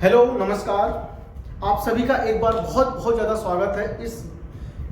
Hello नमस्कार। आप सभी का एक बार बहुत बहुत ज़्यादा स्वागत है इस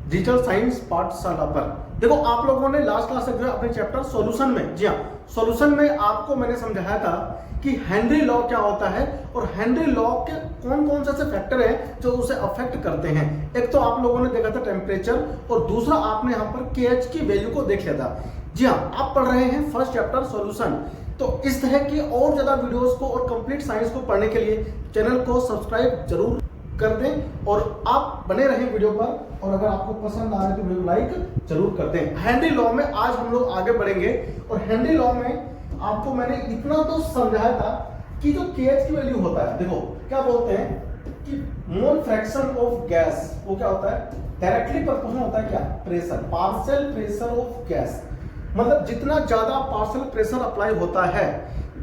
डिजिटल साइंस पाठशाला पर। देखो, आप लोगों ने लास्ट क्लास में अपने चैप्टर सॉल्यूशन में, जी हाँ, सॉल्यूशन में आपको मैंने समझाया था कि हेनरी लॉ क्या होता है और हेनरी लॉ के कौन कौन से ऐसे फैक्टर हैं जो उसे अफेक्ट करते हैं। एक तो आप लोगों ने देखा था टेम्परेचर, और दूसरा आपने यहाँ पर KH की वैल्यू को देख लिया था। जी हाँ, आप पढ़ रहे हैं फर्स्ट चैप्टर सॉल्यूशन। तो इस तरह की और ज़्यादा वीडियोस को और कंप्लीट साइंस को पढ़ने के लिए चैनल को सब्सक्राइब जरूर कर दें और आप बने रहें वीडियो पर। और अगर आपको पसंद आ रहा है तो वीडियो को लाइक जरूर कर दें। हेनरी लॉ में आज हम लोग आगे बढ़ेंगे और हेनरी लॉ में आपको मैंने इतना तो समझाया था कि जो KH की वैल्यू होता है, देखो क्या बोलते हैं कि मोल फ्रैक्शन ऑफ गैस, वो क्या होता है, डायरेक्टली प्रोपोर्शनल होता है क्या, pressure, partial pressure of gas. मतलब जितना ज्यादा पार्शियल प्रेशर अप्लाई होता है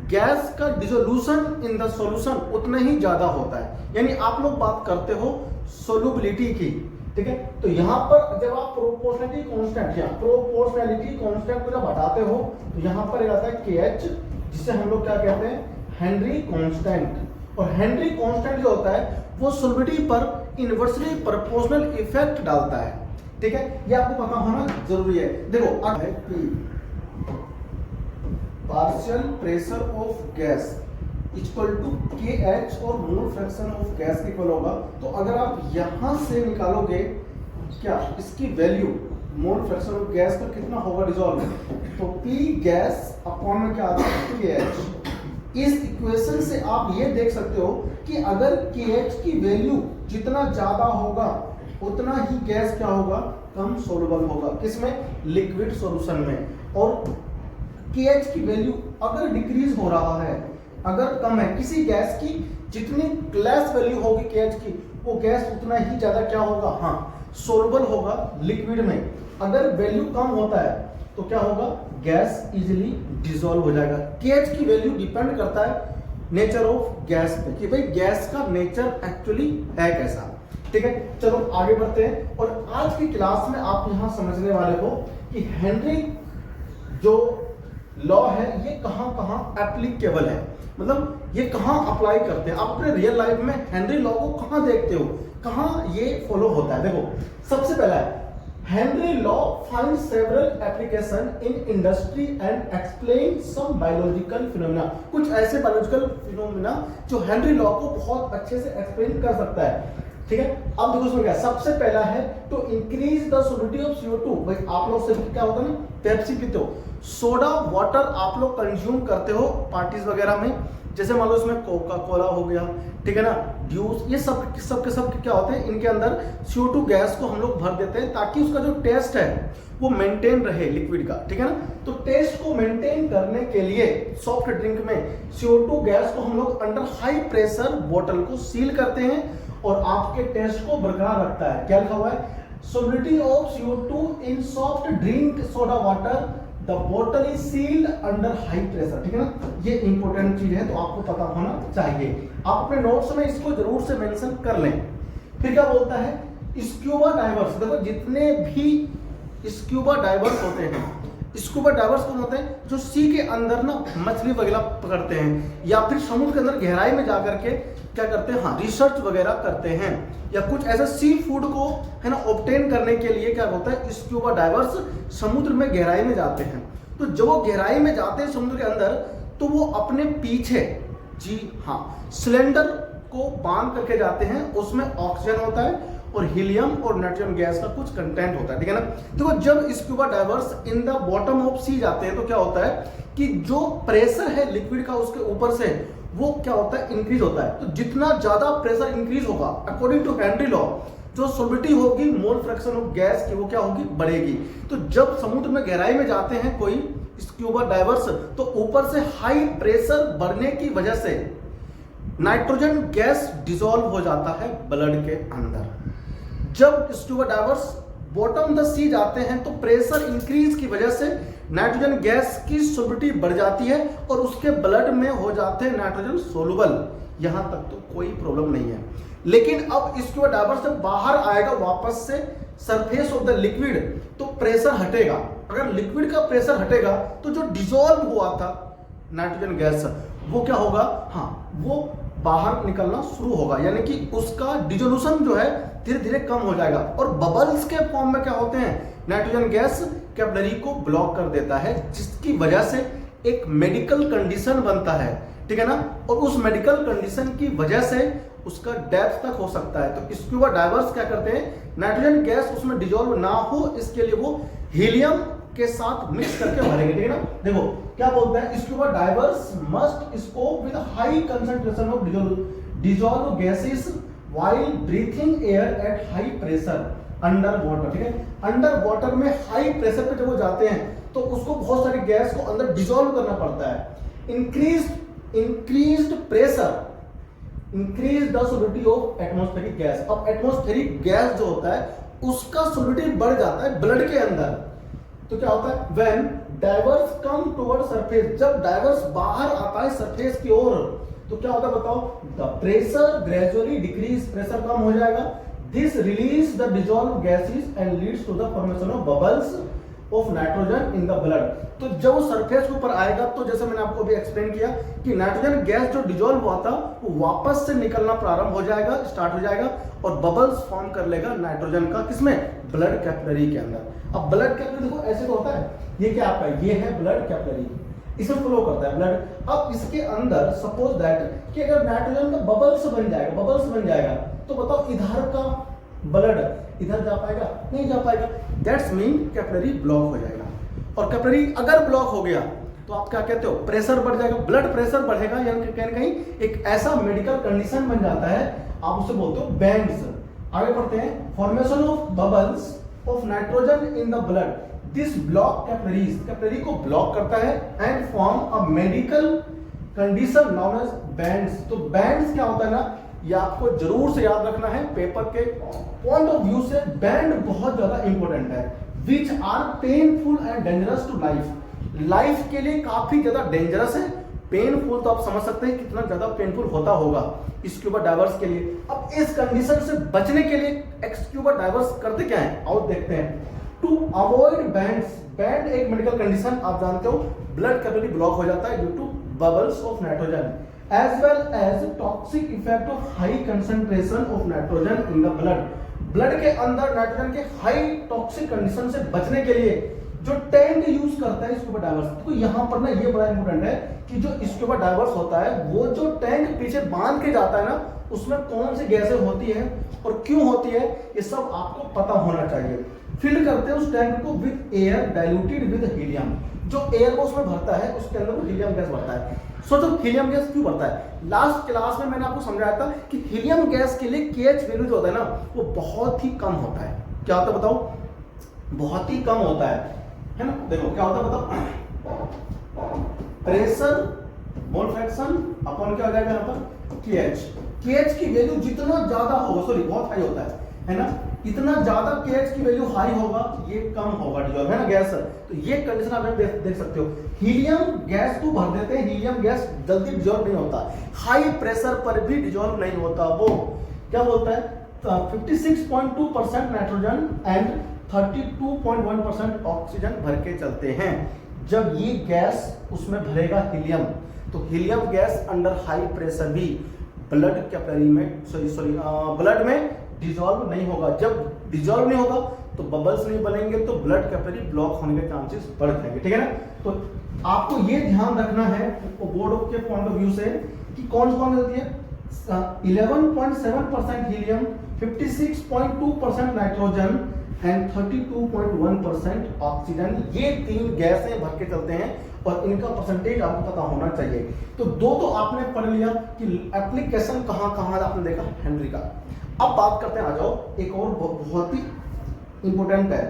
गैस का डिसोल्यूशन इन द सॉल्यूशन उतना ही ज्यादा होता है। यानी आप लोग बात करते हो सोल्युबिलिटी की, ठीक है। तो यहाँ पर जब आप प्रोपोर्शनलिटी कांस्टेंट या प्रोपोर्शनलिटी कांस्टेंट को जब हटाते हो तो यहाँ पर आता है KH, जिसे हम लोग क्या कहते हैं, हेनरी कांस्टेंट। और हेनरी कांस्टेंट जो होता है वो सोल्युबिलिटी पर इनवर्सली प्रोपोर्शनल इफेक्ट डालता है, ठीक है। ये आपको पता होना जरूरी है। देखो, अब है P, partial pressure of gas equal to KH और मोल फ्रैक्शन ऑफ गैस के इक्वल होगा। तो अगर आप यहां से निकालोगे क्या इसकी value, mole fraction of gas का कितना होगा डिसॉल्व, तो P गैस अपॉन में क्या आता है KH। इस इक्वेशन से आप ये देख सकते हो कि अगर KH की वैल्यू जितना ज्यादा होगा उतना ही गैस क्या होगा, कम सोलुबल होगा। किसमें, लिक्विड सॉल्यूशन में। और KH की वैल्यू अगर डिक्रीज हो रहा है, अगर कम है, किसी गैस की जितनी लेस वैल्यू होगी KH की, वो गैस उतना ही ज्यादा क्या होगा, हाँ, सोलुबल होगा लिक्विड में। अगर वैल्यू कम होता है तो क्या होगा, गैस इजीली डिसॉल्व हो जाएगा। KH की वैल्यू डिपेंड करता है नेचर ऑफ गैस पे, कि भाई गैस का नेचर एक्चुअली है कैसा, ठीक है। चलो आगे बढ़ते हैं। और आज की क्लास में आप यहां समझने वाले हो कि हेनरी जो लॉ है ये कहां कहां एप्लीकेबल है, मतलब ये कहां अप्लाई करते हैं। आप अपने रियल लाइफ में हेनरी लॉ को कहां देखते हो, कहां ये फॉलो होता है। देखो, सबसे पहला है Henry law find several application in industry and explain some biological phenomena. कुछ ऐसे बायोलॉजिकल फिनोमेना जो हेनरी लॉ को बहुत अच्छे से एक्सप्लेन कर सकता है, ठीक है। अब देखो इसमें क्या, सबसे पहला है to increase the solidity of CO2। भाई आप लोग से क्या होता है ना, पेप्सी पीते हो, सोडा वाटर आप लोग कंज्यूम करते हो पार्टीज वगैरह में, जैसे मान लो इसमें कोका कोला हो गया, ठीक है ना, ड्यूस, ये सब के क्या होते हैं, इनके अंदर CO2 गैस को हम लोग भर देते हैं ताकि उसका जो टेस्ट है वो मेंटेन रहे लिक्विड का, ठीक है ना। तो टेस्ट को मेंटेन करने के लिए सॉफ्ट ड्रिंक में CO2 गैस को हम लोग अंडर हाई प्रेशर बोतल को सील करते हैं और आपके टेस्ट को बरकरार रखता है। क्या लिखा हुआ है, solidity of CO2 in soft drink soda water, the bottle is sealed under high pressure, ठीक है ना। ये इंपॉर्टेंट चीज है तो आपको पता होना चाहिए। आप अपने नोट्स में इसको जरूर से मेंशन कर लें। फिर क्या बोलता है, स्क्यूबा डाइवर्स। देखो, जितने भी स्क्यूबा डाइवर्स होते हैं, स्कूबा डाइवर्स कौन होते हैं, जो सी के अंदर ना मछली वगैरह पकड़ते हैं या फिर समुद्र के अंदर गहराई में जाकर के क्या करते हैं, हाँ, रिसर्च वगैरह करते हैं, या कुछ ऐसे सी फूड को है ना ऑब्टेन करने के लिए क्या होता है, स्क्यूबा डाइवर्स समुद्र में गहराई में जाते हैं। तो जब वो गहराई में जाते हैं समुद्र के अंदर, तो वो अपने पीछे, जी हाँ, सिलेंडर को बांध करके जाते हैं, उसमें ऑक्सीजन होता है और हीलियम और नाइट्रोजन गैस का कुछ कंटेंट होता है, ठीक है ना। देखो, जब scuba divers in the bottom of sea जाते हैं तो क्या होता है कि जो प्रेशर है लिक्विड का उसके ऊपर से वो क्या होता है, इंक्रीज होता है। तो जितना ज्यादा प्रेशर इंक्रीज होगा, अकॉर्डिंग टू हेनरी लॉ, जो सोलिडिटी होगी मोल फ्रैक्शन ऑफ गैस की वो क्या होगी, बढ़ेगी। तो जब समुद्र में गहराई में जाते हैं कोई स्क्यूबा डाइवर्स, तो ऊपर से हाई प्रेशर बढ़ने की वजह से नाइट्रोजन गैस डिसॉल्व हो जाता है ब्लड के अंदर। जब स्क्यूबा डाइवर्स बॉटम द सी जाते हैं तो प्रेशर इंक्रीज की वजह से नाइट्रोजन गैस की सोलिडिटी बढ़ जाती है और उसके ब्लड में हो जाते हैं नाइट्रोजन सोलुबल। यहां तक तो कोई प्रॉब्लम नहीं है। लेकिन अब स्क्यूबा डाइवर्स जब बाहर आएगा वापस से सरफेस ऑफ द लिक्विड, तो प्रेशर हटेगा। अगर लिक्विड का प्रेशर हटेगा तो जो डिसॉल्व हुआ था नाइट्रोजन गैस वो क्या होगा, हाँ, वो बाहर निकलना शुरू होगा, यानी कि उसका डिसोल्यूशन जो है धीरे धीरे कम हो जाएगा। और बबल्स के फॉर्म में क्या होते हैं, नाइट्रोजन गैस कैपिलरी को ब्लॉक कर देता है, जिसकी वजह से एक मेडिकल कंडीशन बनता है, ठीक है ना। और उस मेडिकल कंडीशन की वजह से उसका डेथ तक हो सकता है। तो स्क्यूबा डाइवर्स क्या करते हैं, नाइट्रोजन गैस उसमें डिजोल्व ना हो इसके लिए वो हीलियम के साथ मिक्स करके भरेंगे, ठीक है ना। देखो क्या बोलता है, scuba diverse must scope with high concentration of dissolve gases while breathing air at high pressure under water, ठीक है। अंडर वाटर में हाई प्रेशर पे जब वो जाते हैं तो उसको बहुत सारी गैस को अंदर डिजोल्व करना पड़ता है। Increased pressure increase the solidity of atmospheric gas. अब एटमॉस्फेरिक गैस जो होता है उसका सोलिडिटी बढ़ जाता है ब्लड के अंदर। तो क्या होता है, when diverse come toward surface, जब डाइवर्स बाहर आता है सरफेस की ओर तो क्या होता है बताओ, the pressure gradually decrease, pressure कम हो जाएगा। This release the dissolve gases and leads to the formation of bubbles of nitrogen in the blood. तो जब वो सरफेस के ऊपर आएगा तो जैसे मैंने आपको अभी एक्सप्लेन किया कि नाइट्रोजन गैस जो डिजोल्व हुआ था वो वापस से निकलना प्रारंभ हो जाएगा, स्टार्ट हो जाएगा और बबल्स फॉर्म कर लेगा नाइट्रोजन का, किसमें, ब्लड कैपिलरी के अंदर। अब ब्लड कैपिलरी देखो ऐसे तो होता है, ये क्या आपका, ये है ब्लड कैपिलरी, इसमें फ्लो करता है ब्लड। अब इसके अंदर सपोज दैट कि अगर नाइट्रोजन का बबल्स बन जाएगा तो बताओ इधर का ब्लड इधर जा पाएगा, नहीं जा पाएगा। दैट्स मीन कैपिलरी ब्लॉक हो जाएगा। और कैपिलरी अगर ब्लॉक हो गया तो आप क्या कहते हो, प्रेशर बढ़ जाएगा, ब्लड प्रेशर बढ़ेगा, यानी कहीं कहीं एक ऐसा मेडिकल कंडीशन बन जाता है, आप उसे बोलते हो बैंड्स। आगे बढ़ते हैं, formation of bubbles of nitrogen in the blood, this block capillaries, capillary को ब्लॉक करता है and form a medical condition known as bends. तो बैंड्स क्या होता है ना, ये आपको जरूर से याद रखना है, पेपर के पॉइंट ऑफ व्यू से बैंड बहुत ज्यादा इंपॉर्टेंट है। Which are painful and dangerous to life के लिए काफी ज्यादा डेंजरस है। पेनफुल तो आप समझ सकते हैं कितना ज्यादा पेनफुल होता होगा स्क्यूबा डाइवर्स के लिए। अब इस कंडीशन से बचने के लिए स्क्यूबा डाइवर्स करते क्या है, आओ देखते हैं। टू अवॉइड बैंड्स, बैंड एक मेडिकल कंडीशन आप जानते हो, ब्लड कैपिलरी ब्लॉक हो जाता है due to bubbles of nitrogen as well as toxic effect of high concentration of nitrogen in the blood। Blood के अंदर नाइट्रोजन के हाई टॉक्सिक कंडीशन से बचने के लिए जो टैंक यूज करता है स्क्यूबा डाइवर्स, तो यहाँ पर ना ये बड़ा इंपॉर्टेंट है कि जो स्क्यूबा डाइवर्स होता है वो जो टैंक पीछे बांध के जाता है ना, उसमें कौन सी गैसें होती है और क्यों होती है, ये सब आपको पता होना चाहिए। फिल करते हैं उस टैंक को with air diluted with helium, जो एयर को उसमें भरता है उसके अंदर वो हीलियम गैस भरता है। सोचो हीलियम गैस क्यों बढ़ता है, लास्ट क्लास में मैंने आपको समझाया था कि हीलियम गैस के लिए केएच वैल्यू जो होता है ना वो बहुत ही कम होता है। क्या होता है बताओ, बहुत ही कम होता है ना। देखो क्या होता है बताओ, प्रेशर मोल फ्रैक्शन अपॉन क्या हो जाएगा यहाँ पर केएच। केएच की वैल्यू जितना ज्यादा होगा, सॉरी बहुत हाई होता है ना, इतना ज्यादा केएच की वैल्यू हाई होगा ये कम होगा डिजॉल्व, है ना गैस। तो ये कंडीशन आप देख सकते हो। हीलियम गैस को भर देते हैं, हीलियम गैस जल्दी डिजॉल्व नहीं होता, हाई प्रेशर पर भी डिजॉल्व नहीं होता। वो क्या बोलता है, 56.2% नाइट्रोजन एंड 32.1% ऑक्सीजन भर के चलते हैं। जब ये गैस उसमें भरेगा हीलियम, तो helium gas under high pressure भी ब्लड कैपिलरी में ब्लड में डिजॉल्व नहीं होगा। जब डिजॉल्व नहीं होगा तो बबल्स नहीं बनेंगे, तो ब्लड कैपिलरी ब्लॉक होने के चांसेस बढ़ जाएंगे, ठीक है ना। तो आपको ये ध्यान रखना है बोर्ड के पॉइंट ऑफ व्यू से कि कौन कौन होती है, 11.7% हीलियम, 56.2% नाइट्रोजन एंड 32.1% ऑक्सीजन। ये तीन गैसें भर के चलते हैं और इनका परसेंटेज आपको पता होना चाहिए। तो दो तो आपने पढ़ लिया कि एप्लीकेशन कहाँ कहाँ आपने देखा हेनरी का। अब बात करते हैं, आ जाओ एक और बहुत ही इंपॉर्टेंट है।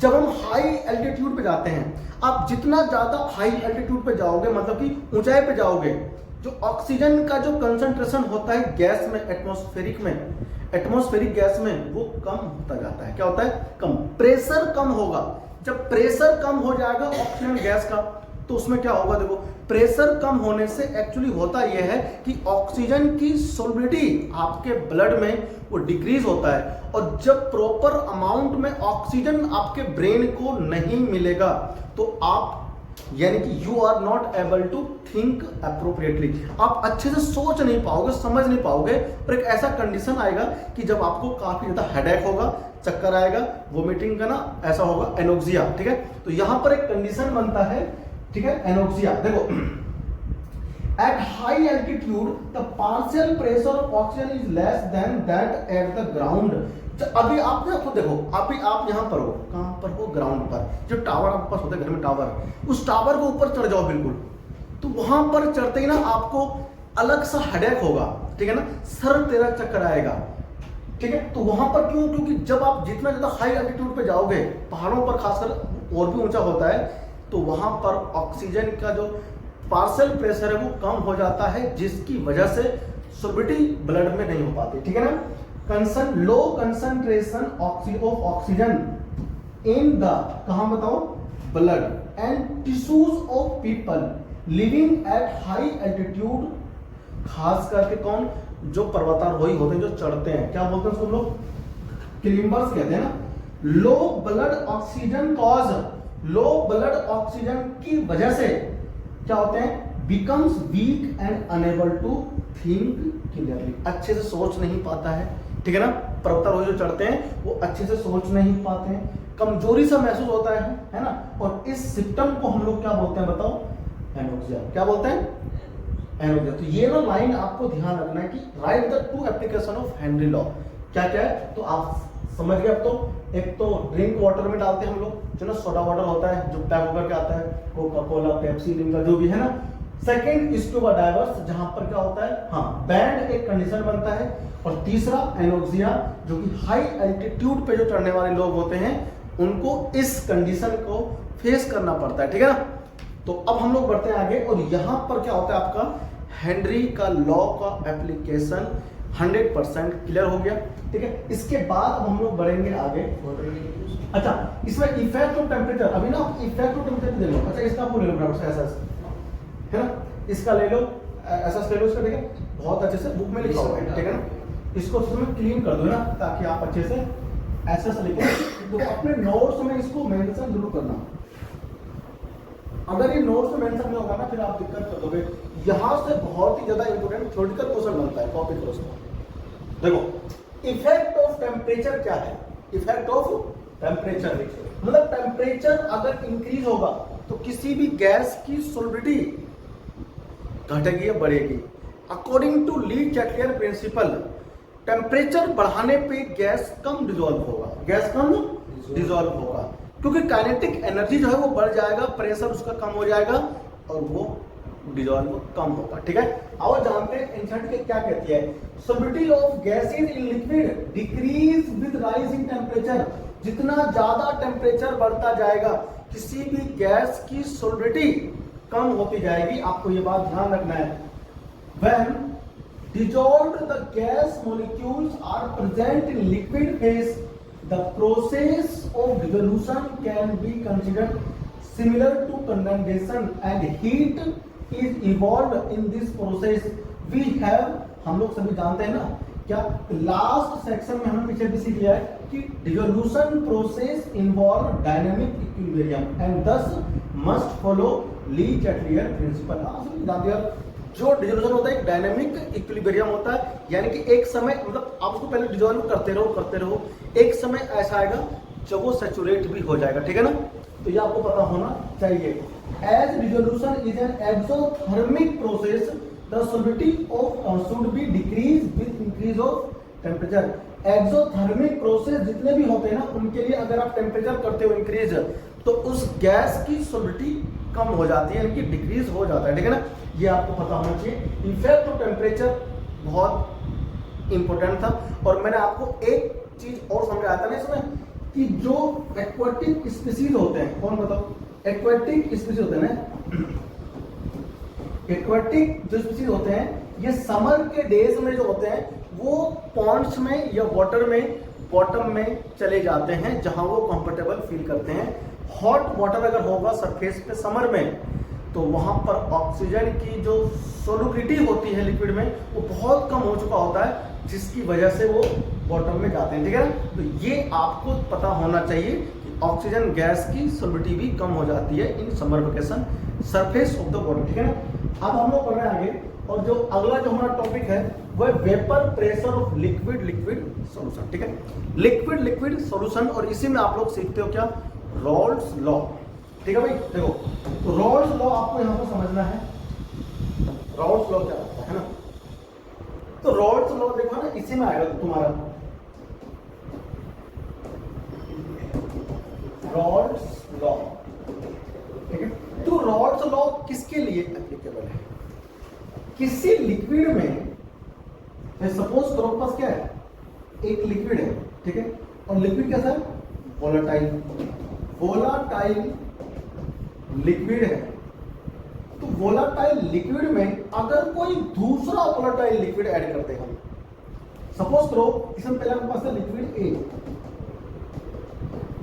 जब हम हाई एल्टीट्यूड पे जाते हैं, आप जितना ज्यादा हाई एल्टीट्यूड पे जाओगे, मतलब कि ऊंचाई पे जाओगे, जो ऑक्सीजन का जो कंसंट्रेशन होता है गैस में, एटमॉस्फेरिक गैस में, वो कम होता जाता है। क्या होता है, कम, प्रेशर कम होगा। जब प्रेशर कम हो जाएगा ऑक्सीजन गैस का, तो उसमें क्या होगा, देखो प्रेशर कम होने से एक्चुअली होता यह है कि ऑक्सीजन की सोलिबिलिटी आपके ब्लड में वो डिक्रीज होता है, और जब प्रॉपर अमाउंट में ऑक्सीजन आपके ब्रेन को नहीं मिलेगा तो आप यानी कि you are not able to think appropriately, आप अच्छे से सोच नहीं पाओगे, समझ नहीं पाओगे, और एक ऐसा कंडीशन आएगा कि जब आपको काफी ज्यादा हेडेक होगा, चक्कर आएगा, वोमिटिंग का ना ऐसा होगा, एनोक्सिया। ठीक है, तो यहां पर एक कंडीशन बनता है, ठीक है, एनोक्सिया। देखो, at high altitude the partial pressure of oxygen is less than that at the ground. अभी आप देखो, अभी आप यहाँ पर हो, कहाँ पर हो, ग्राउंड पर। जो टावर आपके पास होता है घर में, टावर, उस टावर के ऊपर चढ़ जाओ बिल्कुल, तो वहां पर चढ़ते ही ना आपको अलग सा हेडेक होगा, ठीक है ना, सर तेरा चक्कर आएगा। ठीक है, तो वहां पर क्यों? क्योंकि जब आप जितना ज्यादा हाई एल्टीट्यूड पे जाओगे, पहाड़ों पर खासकर और भी ऊंचा होता है, तो वहां पर ऑक्सीजन का जो पार्शियल प्रेशर है वो कम हो जाता है, जिसकी वजह से सोलिबिलिटी ब्लड में नहीं हो पाती। ठीक है ना, low concentration of oxygen in the, कहां बताओ, blood and tissues of people living at high altitude, खास करके कौन, जो पर्वतारोही होते हैं, जो चढ़ते हैं, क्या बोलते हैं उसको लोग, क्लाइंबर्स कहते हैं ना। Low blood oxygen cause, low blood oxygen की वजह से क्या होते हैं, becomes weak and unable to think clearly, अच्छे से सोच नहीं पाता है। ठीक है ना, पर्वतारोही जो चढ़ते हैं वो अच्छे से सोच नहीं पाते हैं, कमजोरी सा महसूस होता है ना। और इस सिम्टम को हम लोग क्या बोलते हैं बताओ, एनोक्सिया। क्या बोलते हैं, एनोक्सिया। तो ये ना लाइन आपको ध्यान रखना है कि right the two application of Henry law. क्या क्या है, तो आप समझ गए अब तो। एक तो ड्रिंक वाटर में डालते हैं हम लोग, जो ना सोडा वाटर होता है, जो पैक होकर के आता है, कोका कोला, पेप्सी, लिम्का, जो भी है ना। सेकेंड स्कूबा डाइवर्स, जहां पर क्या होता है, हाँ, बैंड एक कंडीशन बनता है। और तीसरा एनोक्सिया, जो कि हाई एल्टीट्यूड पे जो चढ़ने वाले लोग होते हैं, उनको इस कंडीशन को फेस करना पड़ता है। ठीक है ना, तो अब हम लोग बढ़ते हैं आगे, और यहां पर क्या होता है, आपका हेनरी का लॉ का एप्लीकेशन 100% क्लियर हो गया। ठीक है, इसके बाद अब हम लोग बढ़ेंगे आगे। अच्छा, इसमें इफेक्ट ऑफ टेम्परेचर, अभी ना इफेक्ट ऑफ टेम्परेचर दे लो। अच्छा, इसका आपको ले लो बराबर से, ऐसा है ना, इसका ले लो, ऐसा ले लो इसका। ठीक है, बहुत अच्छे से बुक में लिखा हुआ है। ठीक है ना, इसको तुम्हें क्लीन कर दो ना, ताकि आप अच्छे से ऐसा लिखे। तो अपने नोट्स में इसको मेंशन जरूर करना। अगर ये नोट्स में मेंशन नहीं होगा ना, फिर आप दिक्कत कर दोगे। यहां से बहुत ही ज्यादा इंपोर्टेंट थ्योरेटिकल क्वेश्चन बनता है, कॉपी करो उसको। देखो, इफेक्ट ऑफ टेम्परेचर क्या है, इफेक्ट ऑफ टेम्परेचर मतलब टेम्परेचर अगर इंक्रीज होगा तो किसी भी गैस की सोलिबिलिटी घटेगी या बढ़ेगी। According to Le Chatelier principle, temperature बढ़ाने पे गैस कम डिजोल्व होगा, गैस कम डिजोल्व होगा, क्योंकि काइनेटिक एनर्जी जो है वो बढ़ जाएगा, प्रेशर उसका कम हो जाएगा और वो डिजोल्व कम होगा। ठीक है, आओ जानते हैं एनसीईआरटी क्या कहती है। Solubility of gases in liquid decrease with rise in temperature, जितना ज्यादा टेम्परेचर बढ़ता जाएगा किसी भी गैस की सोलिबिलिटी कम होती जाएगी। आपको ये बात ध्यान रखना है। When dissolved the gas molecules are present in liquid phase, the process of dissolution can be considered similar to condensation and heat is evolved in this process. We have, हम लोग सभी जानते हैं ना, क्या लास्ट सेक्शन में हमने पीछे भी सीख लिया है कि dissolution process involve dynamic equilibrium and thus must follow Lee Chatelier principal. जानते हो, जो डिसोल्यूशन होता है एक डायनेमिक इक्विलिब्रियम होता है, यानी कि एक समय, मतलब आप उसको पहले डिसॉल्व करते रहो, एक समय ऐसा आएगा जब वो सैचुरेट भी हो जाएगा। ठीक है ना, तो ये आपको पता होना चाहिए। As dissolution is an exothermic process, the solubility of should be decrease with increase of temperature. Exothermic process जितने भी होते हैं ना, उनके लिए अगर आप टेम्परेचर करते हो इंक्रीज, तो उस गैस की सोलिबिलिटी कम हो जाती है, यानी कि डिक्रीज हो जाता है। ठीक है ना, ये आपको पता होना चाहिए। इफेक्ट ऑफ टेम्परेचर बहुत इंपॉर्टेंट था। और मैंने आपको एक चीज और समझाया था ना इसमें, कि जो एक्वाटिक स्पीसीज होते हैं, कौन बताओ, एक्वाटिक स्पीसीज होते हैं ना, एक्वाटिक जो स्पीसीज होते हैं, ये समर के डेज में जो होते हैं वो पॉन्ड्स में या वाटर में बॉटम में चले जाते हैं, जहां वो कंफर्टेबल फील करते हैं। हॉट वाटर अगर होगा सरफेस पे समर में, तो वहां पर ऑक्सीजन की जो सोलुबिलिटी होती है लिक्विड में वो बहुत कम हो चुका होता है, जिसकी वजह से वो बॉटम में जाते हैं। ठीक है ना, तो ये आपको पता होना चाहिए कि ऑक्सीजन गैस की सॉल्युबिलिटी भी कम हो जाती है इन समरिफिकेशन सरफेस ऑफ द वाटर, ठीक है ना। अब हम लोग पढ़ रहे हैं आगे, और जो अगला जो हमारा टॉपिक है वो है vapour pressure of liquid solution, ठीक है। लिक्विड सॉल्यूशन, और इसी में आप लोग सीखते हो क्या, रॉल्स लॉ, ठीक है भाई। देखो तो रॉल्स लॉ आपको यहां पर समझना है, रॉल्स लॉ क्या होता है ना। तो रॉल्स लॉ देखो ना, इसी में आएगा तुम्हारा रॉल्स लॉ, ठीक है। तो रॉल्स लॉ किसके लिए एप्लीकेबल है, किसी लिक्विड में, सपोज करो पास क्या है, एक लिक्विड है, ठीक है, और लिक्विड कैसा है, वोलाटाइल लिक्विड है। तो वोलाटाइल लिक्विड में अगर कोई दूसरा वोलाटाइल लिक्विड ऐड करते हैं, सपोज करो इसमें पहले हमारे पास है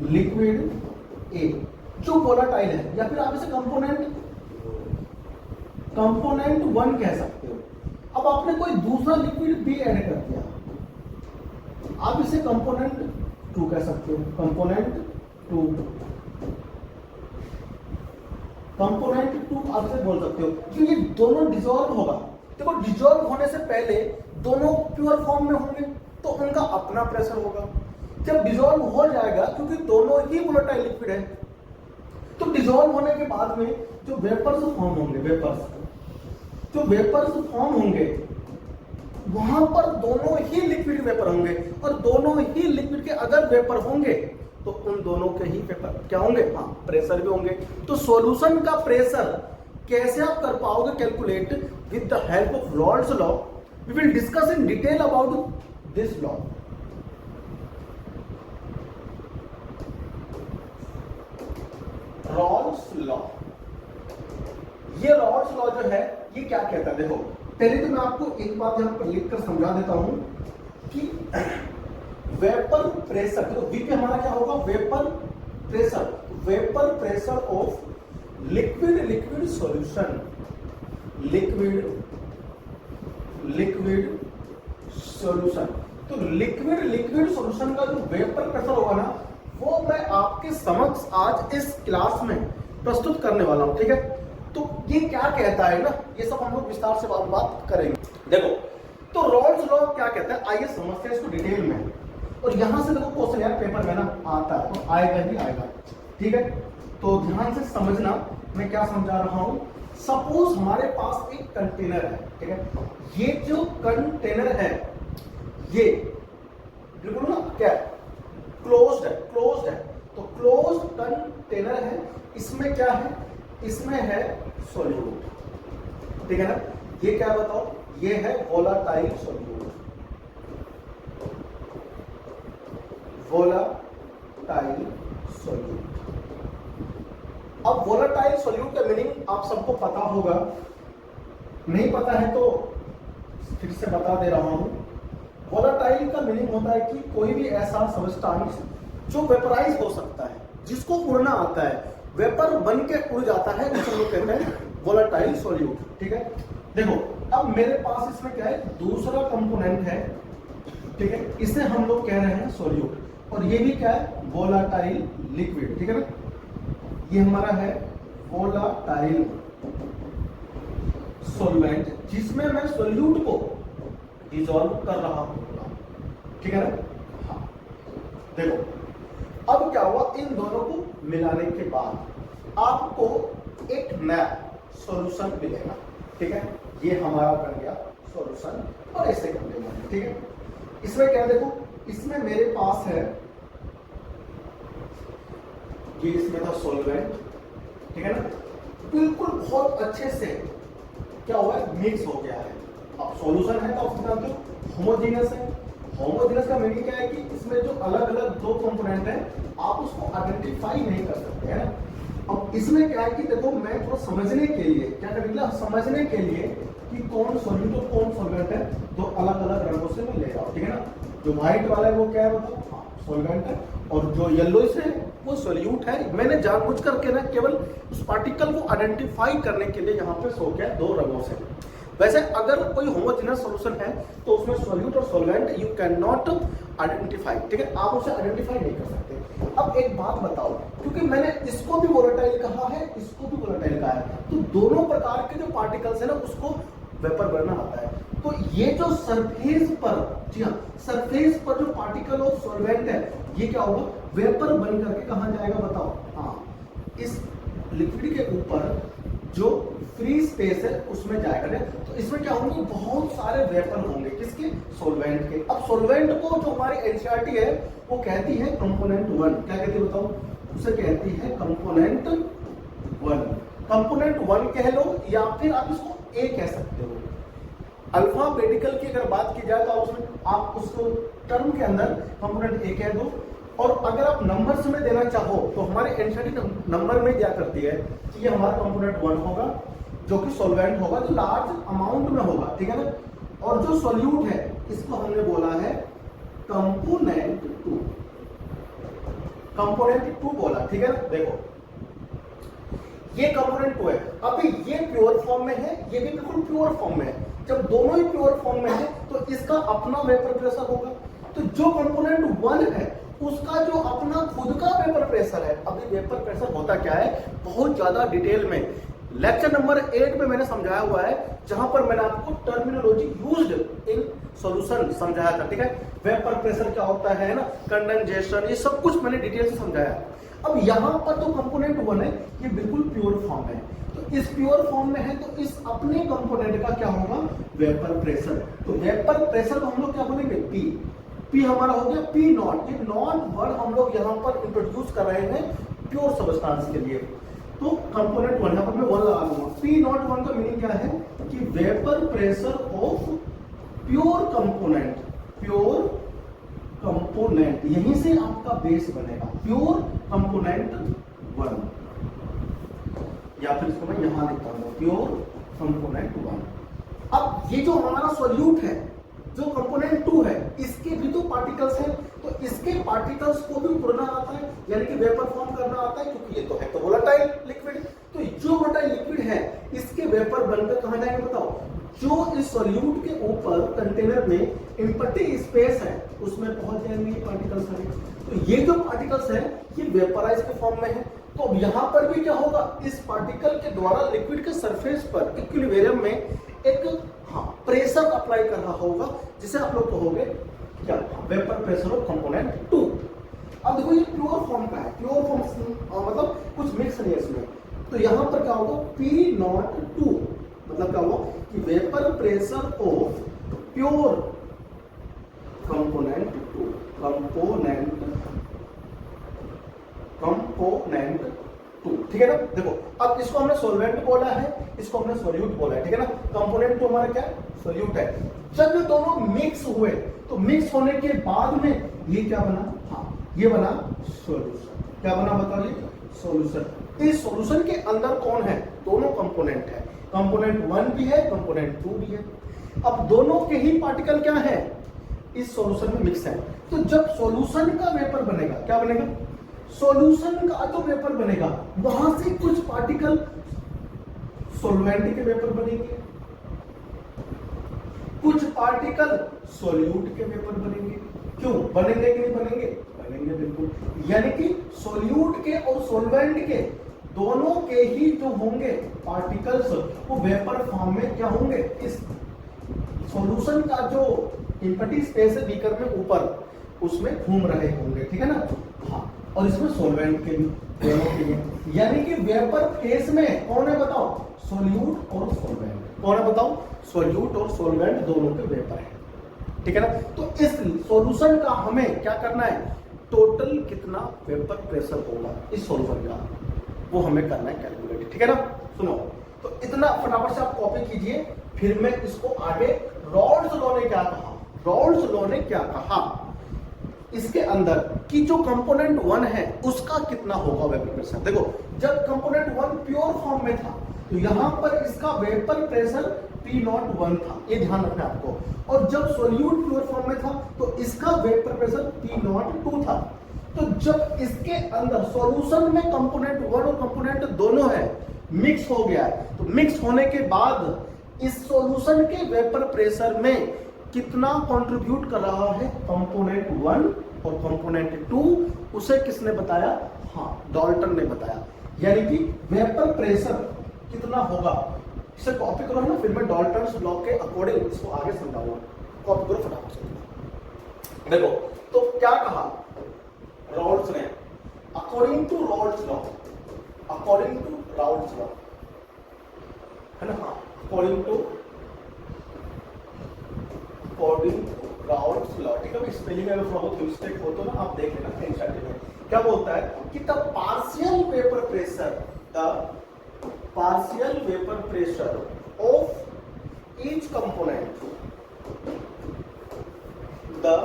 लिक्विड ए जो वोलाटाइल है, या फिर आप इसे कंपोनेंट 1 कह सकते हो। अब आपने कोई दूसरा लिक्विड बी ऐड कर दिया, आप इसे कंपोनेंट 2 कह सकते हो, कंपोनेंट 2 आप इसे बोल सकते हो, क्योंकि दोनों डिसॉल्व होगा। देखो डिसॉल्व होने से पहले दोनों प्योर फॉर्म में होंगे तो उनका अपना प्रेशर होगा। जब डिसॉल्व हो जाएगा, क्योंकि दोनों ही वोलेटाइल लिक्विड है, तो डिसॉल्व होने के बाद में जो वेपर्स फॉर्म होंगे, वेपर्स फॉर्म होंगे, वहां पर दोनों ही लिक्विड वेपर होंगे, और दोनों ही लिक्विड के अगर वेपर होंगे तो उन दोनों के ही वेपर क्या होंगे, हाँ प्रेशर भी होंगे। तो सॉल्यूशन का प्रेशर कैसे आप कर पाओगे calculate with the help of Raoult's law, we will discuss in detail about this law. Raoult's law, ये रॉल्स लॉ जो है ये क्या कहता है, देखो पहले तो मैं आपको एक बात यहां पर लिख कर समझा देता हूं कि वेपर प्रेशर, तो वी पे हमारा क्या होगा, vapour pressure of liquid solution, liquid solution. तो लिक्विड सॉल्यूशन का जो वेपर प्रेशर होगा ना, वो मैं आपके समक्ष आज इस क्लास में प्रस्तुत करने वाला हूं, ठीक है। तो ये क्या कहता है ना, ये सब हम लोग विस्तार से बात करेंगे। देखो तो रॉल्स लॉ क्या कहता है, आइए समझते हैं इसको डिटेल में। और यहां से देखो क्वेश्चन यार पेपर में ना आता है, तो आएगा ही आएगा, ठीक है। तो ध्यान से समझना मैं क्या समझा रहा हूं। सपोज हमारे पास एक कंटेनर है, ठीक है। ये जो कंटेनर है ये बिल्कुल ना क्या क्लोज्ड है। तो क्लोज्ड कंटेनर है, इसमें क्या है, इसमें है सॉल्यूट, ठीक है ना। ये क्या बताओ, ये है वोलाटाइल सॉल्यूट, अब वोलाटाइल सॉल्यूट का मीनिंग आप सबको पता होगा, नहीं पता है तो फिर से बता दे रहा हूं। वोलाटाइल का मीनिंग होता है कि कोई भी ऐसा सब्सटेंस जो वेपराइज हो सकता है, जिसको उड़ना आता है, वेपर बन के उड़ जाता है, उसे लोग कहते हैं वोलाटाइल सॉल्यूट, ठीक है। देखो अब मेरे पास इसमें क्या है, दूसरा कंपोनेंट है, ठीक है, इसे हम लोग कह रहे हैं सॉल्यूट, और ये भी क्या है, वोलाटाइल लिक्विड, ठीक है ना। ये हमारा है वोलाटाइल सॉल्वेंट, जिसमें मैं सॉल्यूट को डिसॉल्व कर रहा हूं, ठीक है ना। हाँ देखो अब क्या हुआ, इन दोनों को मिलाने के बाद आपको एक नया सॉल्यूशन मिलेगा, ठीक है। ये हमारा बन गया सॉल्यूशन, और ऐसे कर देना, ठीक है। इसमें क्या देखो, इसमें मेरे पास है ये, इसमें था सॉल्वेंट, ठीक है ना, बिल्कुल बहुत अच्छे से क्या हुआ है, मिक्स हो गया है। अब सॉल्यूशन है तो आप जानते हो होमोजेनियस है। होमोजेनियस का मीनिंग क्या है कि इसमें जो अलग अलग दो कंपोनेंट है आप उसको आइडेंटिफाई नहीं कर सकते हैं। अब इसमें क्या है कि देखो मैं थोड़ा समझने के लिए क्या करेंगे, समझने के लिए कि कौन सॉल्यूट और कौन सॉल्वेंट है, तो अलग अलग रंगों से मैं ले रहा हूं, ठीक है ना। जो व्हाइट वाला है वो क्या है बताओ, सॉल्वेंट है, और जो येलो से वो सॉल्यूट है। मैंने जानबूझ करके ना केवल उस पार्टिकल को आइडेंटिफाई करने के लिए यहाँ पे शो किया दो रंगों से। वैसे अगर कोई होमोजेनस सॉल्यूशन है तो उसमें सॉल्यूट और solvent you can not identify, ठीक है, आप उसे आइडेंटिफाई नहीं कर सकते। अब एक बात बताओ, क्योंकि मैंने इसको भी वोलेटाइल कहा है, इसको भी वोलेटाइल कहा है, तो दोनों प्रकार के जो पार्टिकल्स है ना उसको वेपर बनना आता है। तो ये जो सरफेस पर, जी हाँ, सरफेस पर जो पार्टिकल ऑफ सॉल्वेंट है ये क्या होगा, वेपर बन करके कहां जाएगा बताओ, हाँ, इस लिक्विड के ऊपर जो फ्री स्पेस है उसमें जाएगा। तो इसमें क्या होंगे, बहुत सारे वेपर होंगे, किसके, सॉल्वेंट के। अब सॉल्वेंट को जो हमारी एनसीईआरटी है वो कहती है कंपोनेंट 1, क्या कहती है बताओ, उसे कहती है कंपोनेंट 1। कंपोनेंट 1 कह लो या फिर आप इसको ए कह सकते हो। अल्फाबेटिकल की अगर बात की जाए तो आप उसको टर्म के अंदर कंपोनेंट ए कह दो, और अगर आप नंबर्स में देना चाहो तो हमारे एनसीईआरटी नंबर में क्या करती है कि ये हमारा कंपोनेंट 1 होगा जो कि सॉल्वेंट होगा, जो लार्ज अमाउंट में होगा, ठीक है ना, और जो सॉल्यूट है इसको हमने बोला है कंपोनेंट 2, कंपोनेंट 2 बोला, ठीक है ना। देखो ये कंपोनेंट 2 है, अभी ये प्योर फॉर्म में है, ये भी बिल्कुल प्योर फॉर्म में है। जब दोनों ही प्योर फॉर्म में है तो इसका अपना वेपर प्रेशर होगा। तो जो कंपोनेंट 1 है उसका जो अपना खुद का वेपर प्रेशर है, अभी वेपर प्रेशर होता क्या है बहुत ज्यादा डिटेल में लेक्चर नंबर 8 में मैंने समझाया हुआ है, जहां पर मैंने आपको टर्मिनोलॉजी यूज्ड इन सॉल्यूशन समझाया था, ठीक है। वेपर प्रेशर क्या होता है ना, कंडेंसेशन, ये सब कुछ मैंने डिटेल से समझाया। अब यहां पर तो कंपोनेंट 1 है, ये बिल्कुल प्योर फॉर्म है, तो इस प्योर फॉर्म में है तो इस अपने कंपोनेंट का क्या होगा, वेपर प्रेशर। तो वेपर प्रेशर को हम लोग क्या बोलेंगे, पी। पी हमारा हो गया पी नॉट। ये नॉट वर्ड हम लोग यहाँ पर इंट्रोड्यूस कर रहे हैं प्योर सब्सटेंस के लिए। तो कंपोनेंट 1 यहाँ पर मैं 1 लगा दूंगा। पी नॉट 1 का मीनिंग क्या है कि vapour pressure of pure component, pure component, यहीं से आपका बेस बनेगा, प्योर कंपोनेंट 1, या फिर इसको मैं यहां लिखता हूं प्योर कंपोनेंट 1। अब ये जो हमारा सॉल्यूट है, जो कंपोनेंट 2 है, इसके भी तो पार्टिकल्स हैं, तो इसके पार्टिकल्स को भी उड़ना आता है, यानी कि वेपर फॉर्म करना आता है, क्योंकि ये तो है तो वोलेटाइल लिक्विड। तो जो वोलेटाइल लिक्विड है इसके वेपर बनकर कहां जाएंगे बताओ, जो इस सॉल्यूट के ऊपर कंटेनर में एम्प्टी स्पेस है उसमें पहुंच जाएंगे ये पार्टिकल्स सारे। तो ये जो पार्टिकल्स है ये वेपराइज के फॉर्म में है। तो अब यहां पर भी क्या होगा, इस पार्टिकल के द्वारा लिक्विड के सरफेस पर इक्विलिब्रियम में एक प्रेशर अप्लाई कर रहा होगा, जिसे आप लोग कहोगे क्या, वेपर प्रेशर ऑफ कंपोनेंट 2। अब देखो ये प्योर फॉर्म का है, प्योर फॉर्म मतलब कुछ मिक्स नहीं है इसमें। तो यहां पर क्या होगा, पी नॉट 2 मतलब क्या होगा कि vapour pressure of pure component 2, component 2, ठीक है ना। देखो अब इसको हमने सॉल्वेंट बोला है, इसको हमने सॉल्यूट बोला है, ठीक है ना। कंपोनेंट 2 हमारा क्या है, सॉल्यूट है। जब ये दोनों मिक्स हुए तो मिक्स होने के बाद में ये क्या बना, ये बना सॉल्यूशन। क्या बना बताओ, ये सॉल्यूशन। इस सॉल्यूशन के अंदर कौन है, दोनों कंपोनेंट है, कंपोनेंट 1 भी है, कंपोनेंट 2 भी है। अब दोनों के ही पार्टिकल क्या है, इस सॉल्यूशन में मिक्स है। तो जब सॉल्यूशन का वेपर बनेगा, क्या बनेगा, सॉल्यूशन का जो वेपर बनेगा वहां से कुछ पार्टिकल सॉल्वेंट के वेपर बनेंगे, कुछ पार्टिकल सॉल्यूट के वेपर बनेंगे। क्यों बनेंगे कि नहीं बनेंगे, बनेंगे बिल्कुल। यानी कि सॉल्यूट के और सॉल्वेंट के दोनों के ही जो होंगे पार्टिकल्स वो वेपर फॉर्म में क्या होंगे, इस सॉल्यूशन का जो एम्प्टी स्पेस है बीकर में ऊपर उसमें घूम रहे होंगे, ठीक है ना। हाँ, और इसमें सॉल्वेंट के भी, दोनों के भी। यानी कि वेपर फेस में कौन है बताओ, सॉल्यूट और सॉल्वेंट। कौन है बताओ, सॉल्यूट और सॉल्वेंट दोनों के वेपर है, ठीक है ना। तो इस सॉल्यूशन का हमें क्या करना है, टोटल कितना वेपर प्रेशर होगा इस सॉल्यूशन का, वो हमें करना है कैलकुलेट, ठीक है ना। सुनो, तो इतना फटाफट से आप कॉपी कीजिए, फिर मैं इसको आगे रॉल्स लॉ ने क्या कहा, रॉल्स लॉ ने क्या कहा इसके अंदर कि जो कंपोनेंट 1 है उसका कितना होगा वेपर प्रेशर। देखो जब कंपोनेंट 1 प्योर फॉर्म में था तो यहां पर इसका वेपर प्रेशर P01 था, ये ध्यान रखना आपको। और जब सॉल्यूट प्योर फॉर्म में था तो इसका वेपर प्रेशर P02 था। तो जब इसके अंदर सॉल्यूशन में कंपोनेंट 1 और कंपोनेंट दोनों है, मिक्स हो गया है, तो मिक्स होने के बाद इस सॉल्यूशन के वेपर प्रेशर में कितना कंट्रीब्यूट कर रहा है कंपोनेंट 1 और कंपोनेंट 2, उसे किसने बताया? हाँ, डाल्टन ने बताया। यानी कि वेपर प्रेशर कितना होगा, इसे कॉपी करो ना, फिर मैं डाल्टन लॉ के अकॉर्डिंग इसको आगे समझाऊंगा। कॉपी करो फटाफट से। देखो तो क्या कहा राउल्ट्स ने, according to Raoult's law, according to Raoult's law, है ना? हाँ, अकॉर्डिंग टू राउल्ट्स लॉ, ठीक है। स्पेलिंग में थोड़ा बहुत मिस्टेक हो तो ना आप देख लेना एनसीईआरटी में। क्या बोलता है कि the partial vapour pressure, the partial vapor pressure of each component, the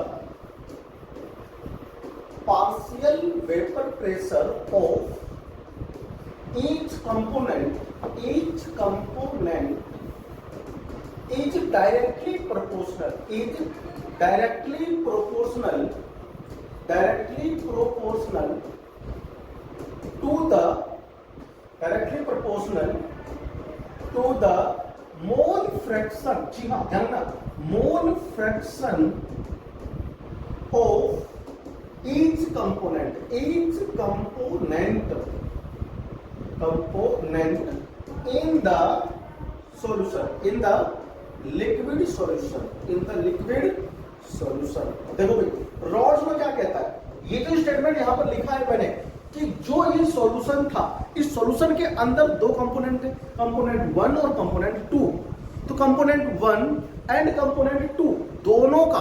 partial vapor pressure of each component is directly proportional to the mole fraction, जी हाँ ध्यान रखना, mole fraction of each component in the solution, in the liquid solution, देखो भाई rods में क्या कहता है, ये जो स्टेटमेंट यहां पर लिखा है मैंने कि जो ये सॉल्यूशन था, इस सॉल्यूशन के अंदर दो कंपोनेंट थे, कंपोनेंट 1 और कंपोनेंट 2। तो कंपोनेंट 1 एंड कंपोनेंट 2 दोनों का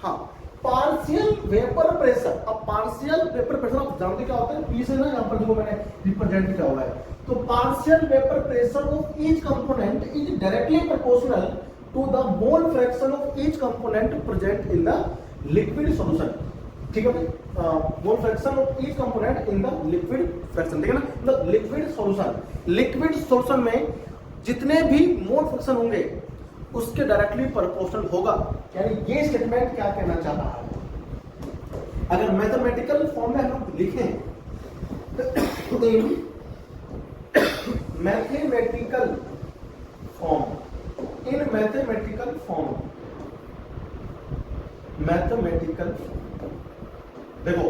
हाँ पार्शियल वेपर प्रेशर। अब पार्शियल वेपर प्रेशर आप जानते क्या होता है, पी से ना यहां पर देखो मैंने रिप्रेजेंट किया हुआ है। तो partial vapour pressure of each component is directly proportional to the mole fraction of each component present in the liquid solution, ठीक है भाई। Mole fraction of each component in the liquid fraction, ठीक है ना। द लिक्विड सॉल्यूशन में जितने भी mole fraction होंगे उसके डायरेक्टली प्रोपोर्शनल होगा। यानी ये स्टेटमेंट क्या कहना चाह रहा है, अगर मैथमेटिकल फॉर्म में हम लोग लिखें मैथमेटिकल फॉर्म, इन मैथमेटिकल फॉर्म, देखो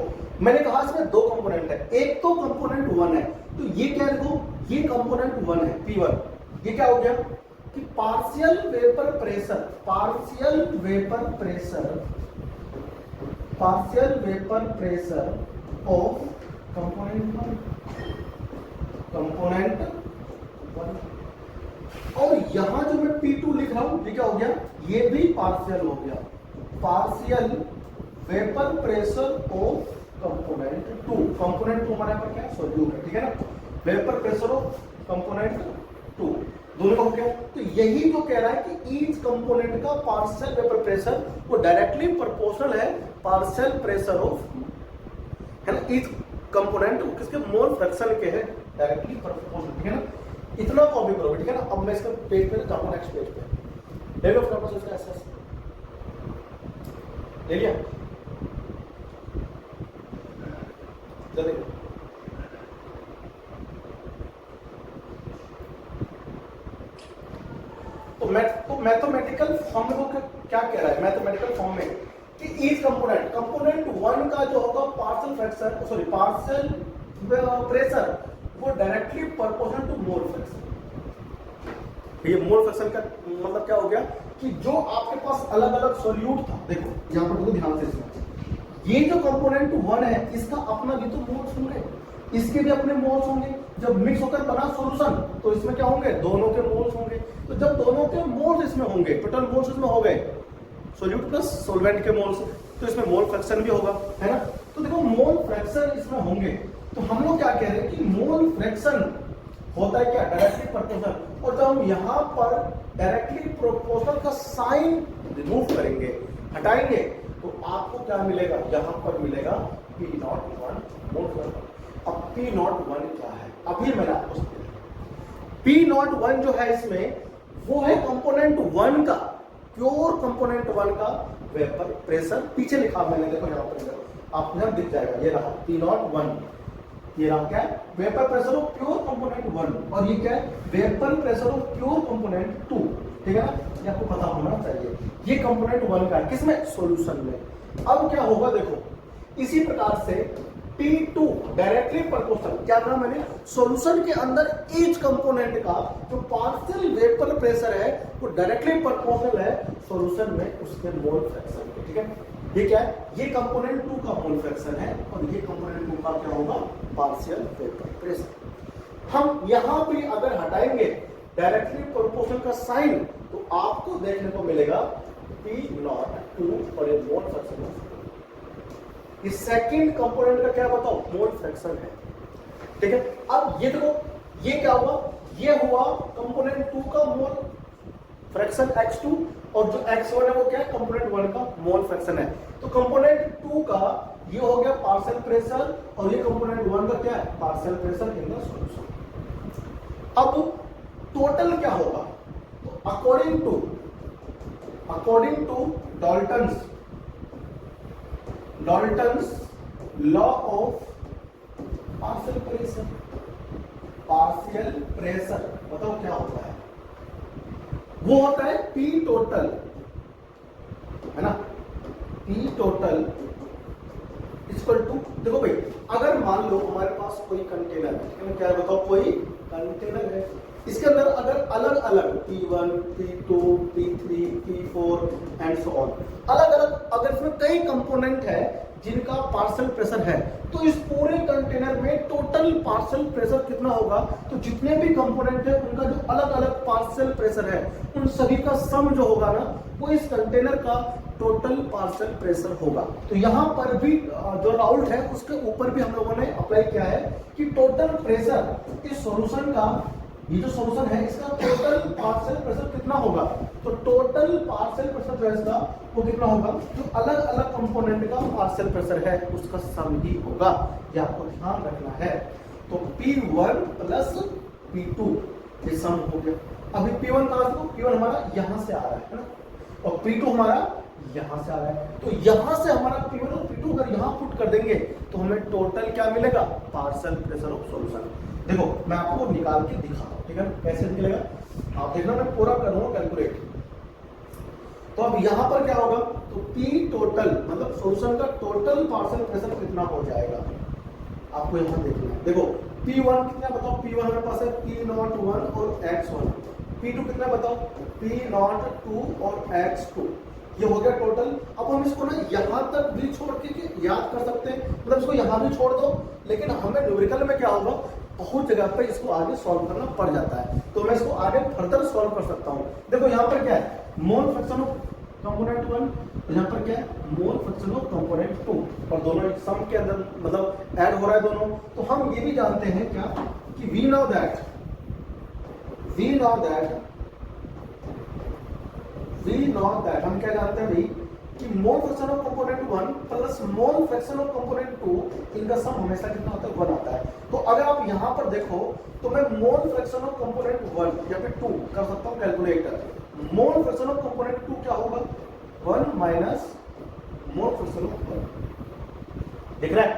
मैंने कहा इसमें दो कंपोनेंट है, एक तो कंपोनेंट 1 है, तो ये क्या देखो ये कंपोनेंट 1 है P1, ये क्या हो गया कि partial vapour pressure of component 1, और यहां जो मैं P2 लिख रहा हूं ये क्या हो गया, ये भी पार्शियल हो गया, partial vapour pressure of component 2। Component 2 हमारे पर क्या सॉल्यूट है, ठीक है ना। वेपर प्रेशर ऑफ कंपोनेंट 2 दोनों का हो गया। तो यही जो कह रहा है कि ईच कंपोनेंट का पार्शियल वेपर प्रेशर वो डायरेक्टली प्रोपोर्शनल है पार्शियल प्रेशर ऑफ, है ना, ईच कंपोनेंट किसके मोल फ्रैक्शन के है, डायरेक्टली प्रोपोर्शनल, ठीक है ना। इतना कॉपी करो, ठीक है ना। अब मैं इसका पेज पे जाऊंगा, नेक्स्ट पेज पे ले लो फटाफट इसका एसएस ले लिया, जल्दी। तो मैथमेटिकल फॉर्म में वो क्या कह रहा है, मैथमेटिकल फॉर्म में कि ईच कंपोनेंट 1 का जो होगा partial fraction, sorry partial pressure वो directly proportional to mole fraction. ये मोल फ्रैक्शन का मतलब क्या हो गया कि जो आपके पास अलग अलग सॉल्यूट था, देखो यहां पर देखो ध्यान से इसमें, ये जो कंपोनेंट 1 है इसका अपना भी तो मोल्स होंगे, इसके भी अपने मोल्स होंगे। जब मिक्स होकर बना सॉल्यूशन तो इसमें क्या होंगे, दोनों के मोल्स होंगे। तो जब दोनों के मोल्स इसमें होंगे, टोटल मोल्स इसमें हो गए, सॉल्यूट प्लस सॉल्वेंट के मोल्स, तो इसमें मोल फ्रैक्शन भी होगा, है ना। तो देखो मोल फ्रैक्शन इसमें होंगे, तो हम लोग क्या कह रहे हैं कि मोल फ्रैक्शन होता है क्या, डायरेक्टली प्रोपोर्शनल। और जब हम यहाँ पर डायरेक्टली प्रोपोर्शनल का साइन रिमूव करेंगे, हटाएंगे, तो आपको क्या मिलेगा, यहाँ पर मिलेगा P01 मोल फ्रैक्शन। अब P01 क्या है, अभी मैंने आपको P01 जो है इसमें वो है कंपोनेंट 1 का, प्योर कंपोनेंट 1 का वेपर प्रेशर। पीछे लिखा मैंने, देखो यहाँ पर आपको यहाँ दिख जाएगा, ये रहा P01, ये रहा क्या है vapour pressure of pure component 1, और ये क्या है vapour pressure of pure component 2। ठीक है ना, ये आपको पता होना चाहिए। ये कंपोनेंट 1 का है, किसमें, सॉल्यूशन में। अब क्या होगा देखो, इसी प्रकार से P2 डायरेक्टली प्रोपोर्शनल, क्या कहा मैंने, सॉल्यूशन के अंदर ईच कंपोनेंट का जो पार्शियल वेपर प्रेशर है वो डायरेक्टली प्रोपोर्शनल है सॉल्यूशन में उसके मोल फ्रैक्शन के। ठीक है, ये क्या है, ये कंपोनेंट 2 का मोल फ्रैक्शन है और ये कंपोनेंट 2 का क्या होगा, पार्शियल वेपर प्रेशर। हम यहां पे अगर हटाएंगे डायरेक्टली प्रोपोर्शनल का साइन तो आपको देखने को मिलेगा P02 और ये मोल फ्रैक्शन है। इस सेकंड कंपोनेंट का क्या बताओ, मोल फ्रैक्शन है। ठीक है, अब ये देखो, ये क्या हुआ, ये हुआ कंपोनेंट 2 का मोल फ्रैक्शन x2 और जो x1 है वो क्या है, कंपोनेंट 1 का मोल फ्रैक्शन है। तो कंपोनेंट 2 का ये हो गया पार्शियल प्रेशर और ये कंपोनेंट 1 का क्या है, partial pressure in the solution. अब टोटल क्या होगा, तो according to Dalton's law of partial pressure, बताओ क्या होता है, वो होता है P टोटल, है ना, P टोटल इक्वल टू, देखो भाई अगर मान लो हमारे पास कोई कंटेनर है, क्या है बताओ, कोई कंटेनर है, इसके अंदर अगर अलग अलग P1, P2, P3, P4 and so on, अलग अलग अगर इसमें कई कंपोनेंट है जिनका पार्शियल प्रेशर है, तो इस पूरे कंटेनर में टोटल पार्शियल प्रेशर कितना होगा, तो जितने भी कंपोनेंट है उनका जो अलग अलग पार्शियल प्रेशर है उन सभी का सम जो होगा ना वो इस कंटेनर का टोटल पार्शियल प्रेशर होगा। तो यहाँ पर भी जो राउल्ट है उसके ऊपर भी हम लोगों ने अप्लाई किया है कि टोटल प्रेशर इस सॉल्यूशन का, ये जो सॉल्यूशन है इसका टोटल पार्शियल प्रेशर कितना होगा, तो टोटल पार्शियल प्रेशर जो है इसका वो कितना होगा, जो अलग अलग कंपोनेंट का पार्शियल प्रेशर है उसका सम ही होगा, ये आपको ध्यान रखना है। तो P1 प्लस P2 ये सम हो गया। अभी P1 कहां से, P1 हमारा यहां से आ रहा है ना, और P2 हमारा यहां से आ रहा है, तो यहां से हमारा P1 और P2 अगर यहां पुट कर देंगे तो हमें टोटल क्या मिलेगा, पार्शियल प्रेशर ऑफ सॉल्यूशन। देखो मैं आपको निकाल के दिखा रहा हूं, ठीक है, कैसे निकलेगा आप देखना, मैं पूरा करूंगा कैलकुलेट। तो अब यहां पर क्या होगा, तो P टोटल मतलब सॉल्यूशन का टोटल पार्शियल प्रेशर कितना हो जाएगा, आपको यहां देखना है। देखो P1 कितना बताओ, P1 हमारे पास है P01 और x1, P2 कितना बताओ, P02 और x2, ये हो गया टोटल। अब हम इसको ना यहां तक भी छोड़ के याद कर सकते हैं, मतलब इसको यहां भी छोड़ दो, लेकिन हमें न्यूमेरिकल में क्या होगा, बहुत जगह पे इसको आगे सॉल्व करना पड़ जाता है, तो मैं इसको आगे फर्दर सॉल्व कर सकता हूं। देखो यहां पर क्या है, मोल फ्रैक्शन ऑफ कंपोनेंट 1, तो यहां पर क्या है, मोल फ्रैक्शन ऑफ कंपोनेंट 2, और दोनों सम के अंदर मतलब ऐड हो रहा है दोनों। तो हम ये भी जानते हैं क्या कि वी नो दैट हम क्या जानते हैं भाई कि मोल fraction of component 1 plus mole fraction of component 2 इनका सम हमेशा कितना होता है, 1 आता है। तो अगर आप यहां पर देखो तो मैं मोल फ्रैक्शन ऑफ कंपोनेंट 1 या फिर 2 कर सकता हूं calculator. Mole fraction of component 2 क्या होगा, 1 माइनस मोल फ्रैक्शन ऑफ 1, दिख रहा है,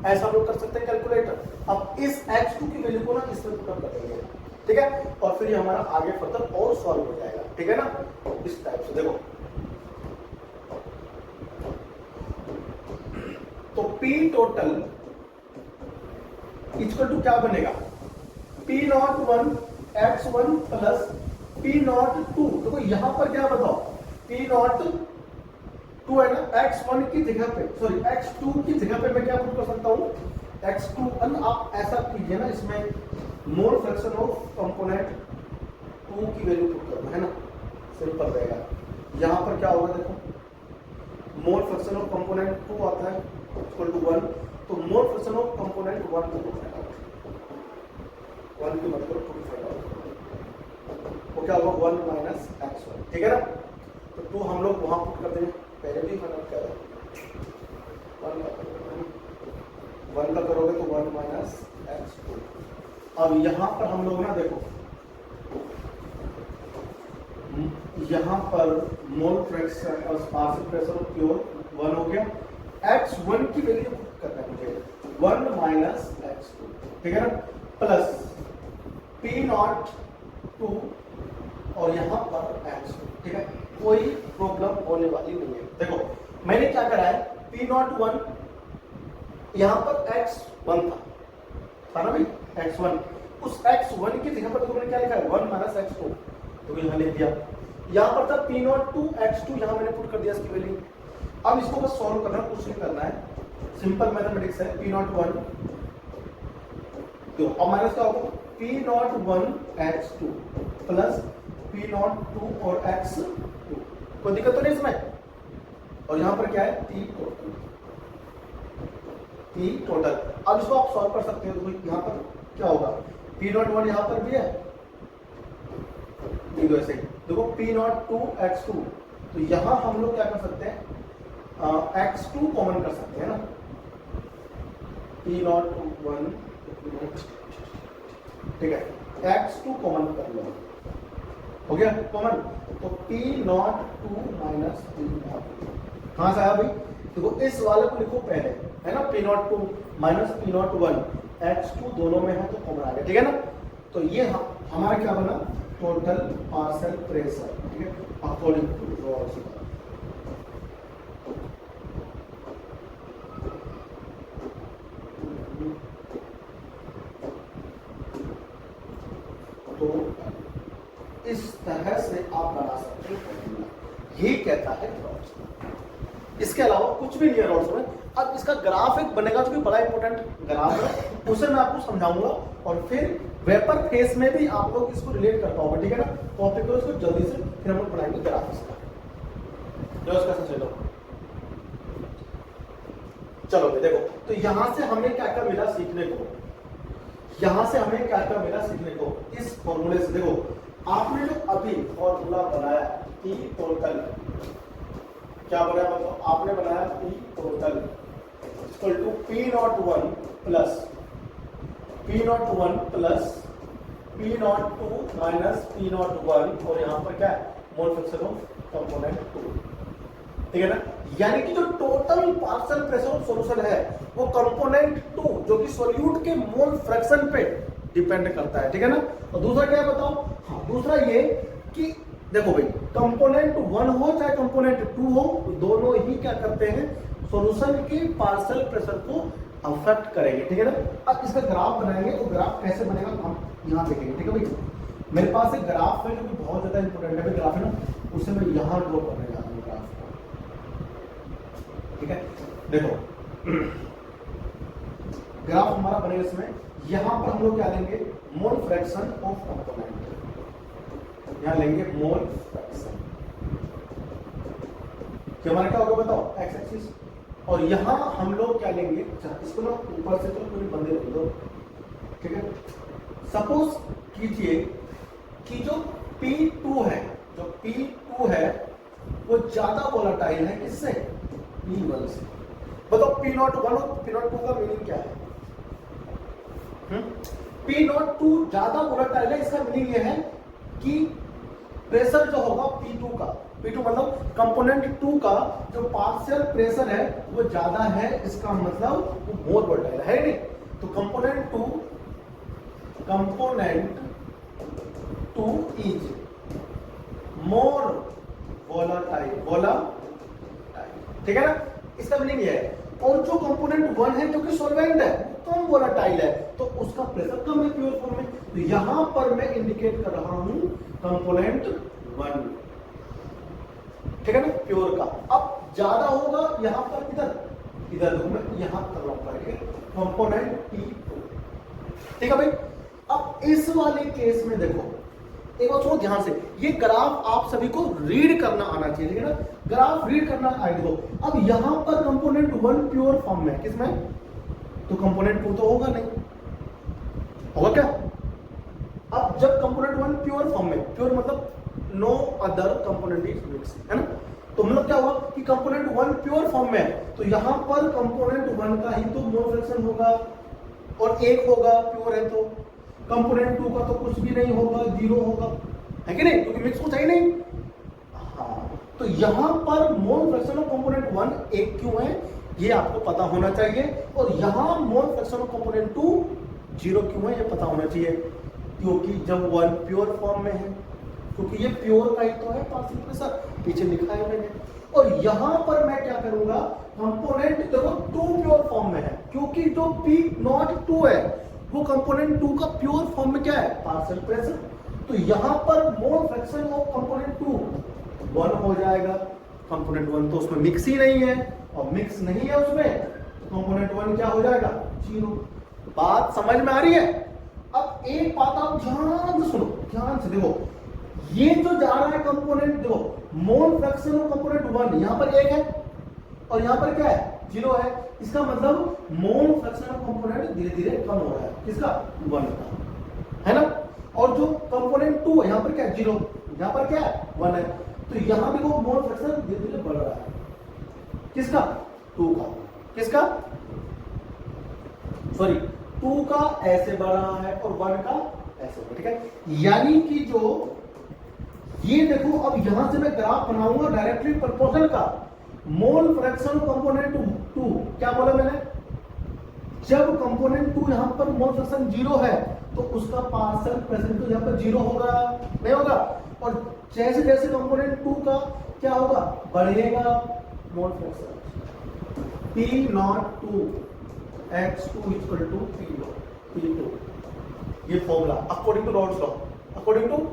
ऐसा हम लोग कर सकते हैं कैलकुलेटर। अब इस x2 की वैल्यू को ना इसमें पुट कर देंगे, ठीक है, और फिर ये हमारा आगे फर्दर और सॉल्व हो जाएगा, ठीक है ना, इस टाइप से। देखो तो P टोटल इक्वल टू क्या बनेगा, P01 x1 प्लस P02, देखो यहां पर क्या बताओ, P02 है ना, x1 की जगह पे, सॉरी x2 की जगह पे मैं क्या पुट कर सकता हूं, x2, आप ऐसा कीजिए ना, इसमें मोल फ्रैक्शन ऑफ कंपोनेंट 2 की वैल्यू पुट कर दो, है ना, सिंपल रहेगा। यहां पर क्या होगा, देखो मोल फ्रैक्शन ऑफ कंपोनेंट 2 आता है इक्वल टू 1, तो मोल फ्रैक्शन ऑफ कंपोनेंट 1 को पुट फाइंड आउट, 1 की मतलब पुट फाइंड आउट, वो क्या होगा 1 माइनस x1, ठीक है ना। तो 2 हम लोग वहां पुट कर देंगे, पहले भी फाइंड आउट किया था, 1 का करोगे तो 1 माइनस x2। अब यहां पर हम लोग ना देखो, यहां पर मोल फ्रैक्शन और पार्शियल प्रेशर ऑफ प्योर 1 हो गया, x1 की वैल्यू पुट करना है मुझे, 1 माइनस x2, ठीक है ना, प्लस P02 और यहाँ पर x2, ठीक है, कोई प्रॉब्लम होने वाली नहीं है। देखो मैंने क्या करा है, P01 यहाँ पर x1 था ना भाई, x1, उस x1 की जगह पर तो मैंने क्या लिखा है 1 माइनस x2, तो यहाँ लिख दिया। यहाँ पर था P02 x2, यहाँ मैंने पुट कर दिया इसकी वैल्यू। अब इसको बस सॉल्व करना, कुछ नहीं करना है, सिंपल मैथमेटिक्स है। P01 तो अब माइनस क्या होगा, P01 x2 प्लस P02 और x2, कोई दिक्कत तो नहीं इसमें। और यहाँ पर क्या है P टोटल। अब इसको आप सॉल्व कर सकते हो, तो यहाँ पर क्या होगा, P01 यहाँ पर भी है, ऐसे देखो P02 x2, तो यहाँ हम लोग क्या कर सकते हैं, x2 कॉमन कर सकते हैं ना, P01, ठीक है, x2 कॉमन कर लो, हो गया कॉमन, तो P02 माइनस P02 कहां से आया भाई, देखो इस वाले को लिखो पहले, है ना, P02 माइनस P01, x2 दोनों में है तो कॉमन आ गया, ठीक है ना। तो ये हमारा क्या बना, टोटल पार्शियल प्रेशर, ठीक है, अकॉर्डिंग टू रॉड्स। तो इस तरह से आप बना सकते हो, यही कहता है रॉड्स। इसके अलावा कुछ भी नहीं है रॉड्स में। अब इसका ग्राफ एक बनेगा जो कि बड़ा इंपॉर्टेंट ग्राफ है, उसे मैं आपको समझाऊंगा, और फिर वेपर फेस में भी आप लोग इसको रिलेट कर पाओगे, ठीक है ना। कॉपी करो इसको जल्दी से, फिर हम लोग पढ़ाएंगे ग्राफ इसका। चलो देखो, तो यहां से हमें क्या क्या मिला सीखने को, यहां से हमें क्या क्या मिला सीखने को, इस फॉर्मूले से। देखो आपने जो अभी फॉर्मूला बनाया P टोटल, क्या बनाया बताओ, आपने बनाया P total equal to P01 plus P01 plus P02 minus P01, और यहाँ पर क्या है, मोल फ्रैक्शन ऑफ कंपोनेंट 2, ठीक है ना। यानी कि जो total partial pressure of solution है वो कंपोनेंट 2 जो कि सॉल्यूट के मोल फ्रैक्शन पे डिपेंड करता है, ठीक है ना। और दूसरा क्या है बताओ, हाँ दूसरा ये कि देखो भाई, कंपोनेंट 1 हो चाहे कंपोनेंट 2 हो, दोनों ही क्या करते हैं, सॉल्यूशन के पार्शियल प्रेशर को अफेक्ट करेंगे, ठीक है ना। अब इसका ग्राफ बनाएंगे, तो ग्राफ कैसे बनेगा हम यहाँ देखेंगे, ठीक है भाई। मेरे पास एक ग्राफ है जो कि बहुत ज्यादा इंपॉर्टेंट है, ग्राफ है ना, उसे मैं यहाँ ड्रॉ करने जा रहा हूँ ग्राफ को, ठीक है। देखो ग्राफ हमारा बनेगा इसमें, यहां पर हम लोग क्या लेंगे, मोल फ्रैक्शन ऑफ कंपोनेंट, यहां लेंगे मोल फ्रैक्शन, कि हमारा क्या होगा बताओ, एक्स एक्सिस, और यहां हम लोग क्या लेंगे, इसको ना ऊपर से तो पूरी बंदे रख दो, ठीक है। सपोज कीजिए कि जो P2 है, जो P2 है वो ज्यादा वोलेटाइल है किससे, P1 से। बताओ P01 और P02 का मीनिंग क्या है, P02 ज्यादा वोलेटाइल है, इसका मीनिंग ये है कि प्रेशर जो होगा P2 का, P2 मतलब कंपोनेंट 2 का जो पार्शियल प्रेशर है वो ज्यादा है, इसका मतलब वो मोर वोलेटाइल है नहीं। तो कंपोनेंट 2 इज मोर वोलेटाइल, ठीक है ना, इसका मीनिंग ये है। और जो कंपोनेंट 1 है जो कि सॉल्वेंट है, कम वोलेटाइल है, तो उसका प्रेशर कम है प्योर फॉर्म में। तो यहां पर मैं इंडिकेट कर रहा हूं कंपोनेंट 1, ठीक है ना, प्योर का। अब ज्यादा होगा यहां पर, इधर देखो, मैं यहां कर रहा हूं करके कंपोनेंट P2, ठीक है भाई। अब इस वाले केस में देखो, एक बार सुनो ध्यान से, ये ग्राफ आप सभी को रीड करना आना चाहिए, ठीक है ना, ग्राफ रीड करना आए। देखो अब यहां पर कंपोनेंट 1 प्योर फॉर्म में, किसमें, तो कंपोनेंट 2 तो होगा नहीं, होगा क्या। अब जब कंपोनेंट 1 प्योर फॉर्म में, प्योर मतलब no other component is mix, है ना, तो मतलब क्या हुआ कि कंपोनेंट 1 प्योर फॉर्म में है, तो यहां पर कंपोनेंट 1 का ही तो मोल फ्रैक्शन होगा और 1 होगा, प्योर है तो। कंपोनेंट 2 का तो कुछ भी नहीं होगा, 0 होगा, है कि नहीं, क्योंकि मिक्स कुछ है ही नहीं। हाँ, तो यहां पर मोल फ्रैक्शन ऑफ कंपोनेंट 1 1 क्यों है, ये आपको पता होना चाहिए। और यहां मोल फ्रैक्शन ऑफ कंपोनेंट 2 0 क्यों है, ये पता होना चाहिए, क्योंकि जब 1 प्योर फॉर्म में है क्योंकि ये प्योर का ही तो है पार्शियल प्रेशर, पीछे लिखा है मैंने। और यहां पर मैं क्या करूंगा, कंपोनेंट देखो 2 प्योर फॉर्म में है, क्योंकि जो P नॉट 2 है वो कंपोनेंट 2 का प्योर फॉर्म में क्या है, पार्शियल प्रेशर। तो यहां पर मोल फ्रैक्शन ऑफ कंपोनेंट 2 1 हो जाएगा। कंपोनेंट 1 तो उसमें मिक्स ही नहीं है, और मिक्स नहीं है उसमें, तो कंपोनेंट 1 क्या हो जाएगा, 0। बात समझ में आ रही है? अब एक बात आप ध्यान से सुनो, ध्यान से देखो, ये जो जा रहा है कंपोनेंट, देखो मोल फ्रैक्शन ऑफ कंपोनेंट 1 यहां पर 1 है और यहां पर क्या है, 0 है। इसका मतलब मोल फ्रैक्शन ऑफ कंपोनेंट धीरे धीरे कम हो रहा है, किसका, 1 का, है ना। और जो कंपोनेंट 2 है यहां पर क्या है, 0, यहां पर क्या है, 1 है। तो यहां भी वो मोल फ्रैक्शन धीरे धीरे बढ़ रहा है, किसका, 2 का, किसका, सॉरी 2 का ऐसे बढ़ रहा है और 1 का ऐसे, ठीक है। यानी कि जो ये देखो, अब यहां से मैं ग्राफ बनाऊंगा डायरेक्टली प्रोपोर्शनल का, मोल फ्रैक्शन कंपोनेंट 2, क्या बोला मैंने, जब कंपोनेंट 2 यहां पर मोल फ्रैक्शन 0 है तो उसका पार्शियल प्रेशर तो यहां पर 0 होगा, नहीं होगा। और जैसे जैसे कंपोनेंट 2 का क्या होगा, बढ़ेगा mole fraction, P not 2 X2 equal to P2, ये formula according to Raoult's law, according to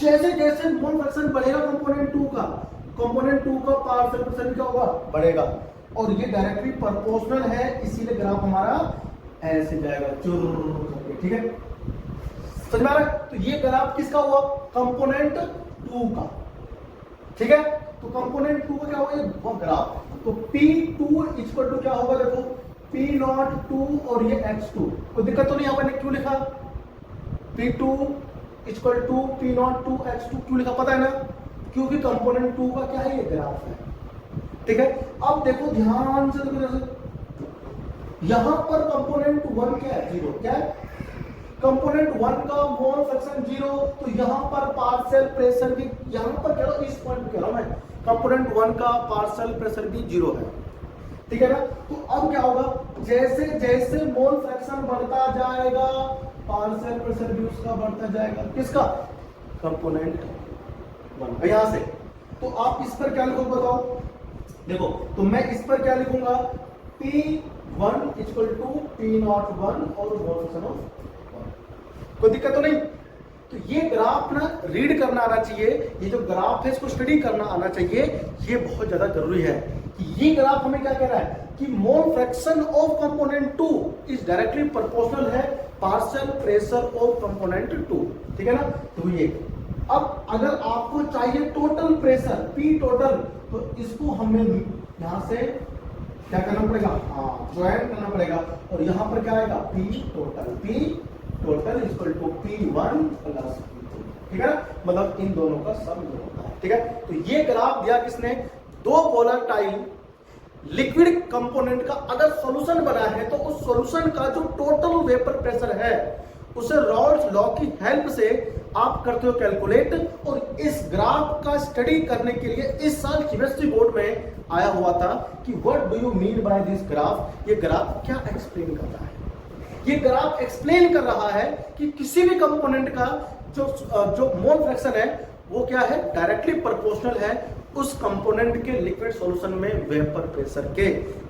जैसे जैसे मोल फ्रैक्शन बढ़ेगा कंपोनेंट 2 का, कंपोनेंट 2 का पार्शियल प्रेशर क्या होगा, बढ़ेगा। और ये डायरेक्टली प्रोपोर्शनल है, इसीलिए ग्राफ हमारा ऐसे जाएगा, ठीक है, समझ में आ रहा है। तो ये ग्राफ किसका हुआ, कंपोनेंट 2 का, ठीक है। तो कंपोनेंट 2 का क्या होगा, ये ग्राफ। तो P2 इक्वल टू क्या होगा, देखो P नॉट 2 और ये X2, कोई दिक्कत तो नहीं, यहाँ पर क्यों लिखा P2 equal to P not 2 X2, क्यों लिखा पता है ना, क्योंकि कंपोनेंट 2 का क्या है, ये ग्राफ है, ठीक है। अब देखो ध्यान से देखो, जैसे यहां पर कंपोनेंट 1 क्या है, 0, क्या है, कंपोनेंट 1 का मोल फ्रैक्शन 0, तो यहां पर पार्शियल प्रेशर भी, यहां पर कह रहा हूं, इस पॉइंट पे कह रहा हूं मैं, कंपोनेंट 1 का पार्शियल प्रेशर भी 0 है, ठीक है ना। तो अब क्या होगा, जैसे जैसे मोल फ्रैक्शन बढ़ता जाएगा पार्शियल प्रेशर भी उसका बढ़ता जाएगा, किसका, कंपोनेंट 1 यहां से। तो आप इस पर क्या लिखोगे बताओ, देखो तो मैं इस पर क्या लिखूंगा, P1 equal to P not 1 और मोल फ्रैक्शन ऑफ 1, कोई दिक्कत तो नहीं। तो ये ग्राफ ना रीड करना आना चाहिए, ये जो ग्राफ है इसको स्टडी करना आना चाहिए, ये बहुत ज्यादा जरूरी है कि ये ग्राफ हमें क्या कह रहा है कि मोल fraction of component 2 is directly proportional है पार्शियल प्रेशर ऑफ कंपोनेंट 2, ठीक है ना। तो ये अब अगर आपको चाहिए टोटल प्रेशर P टोटल, तो इसको हमें यहां से क्या करना पड़ेगा, हाँ ज्वाइन करना पड़ेगा, और यहां पर क्या आएगा, P total equal to P1 plus P2, ठीक है ना, मतलब इन दोनों का सम जो होता है, ठीक है। तो ये ग्राफ दिया किसने, 2 वोलेटाइल लिक्विड कंपोनेंट का अगर सॉल्यूशन बना है तो उस सॉल्यूशन का जो टोटल वेपर प्रेशर है उसे रॉल्स लॉ की हेल्प से आप करते हो कैलकुलेट। और इस ग्राफ का स्टडी करने के लिए इस साल केमिस्ट्री बोर्ड में आया हुआ था कि what do you mean by this graph, ये ग्राफ क्या एक्सप्लेन कर रहा है, ये ग्राफ एक्सप्लेन कर रहा है कि किसी भी कंपोनेंट का जो मोल फ्रैक्शन है वो क्या है, डायरेक्टली प्रोपोर्शनल है उस कंपोनेंट के लिक्विड सॉल्यूशन में वेपर प्रेशर के।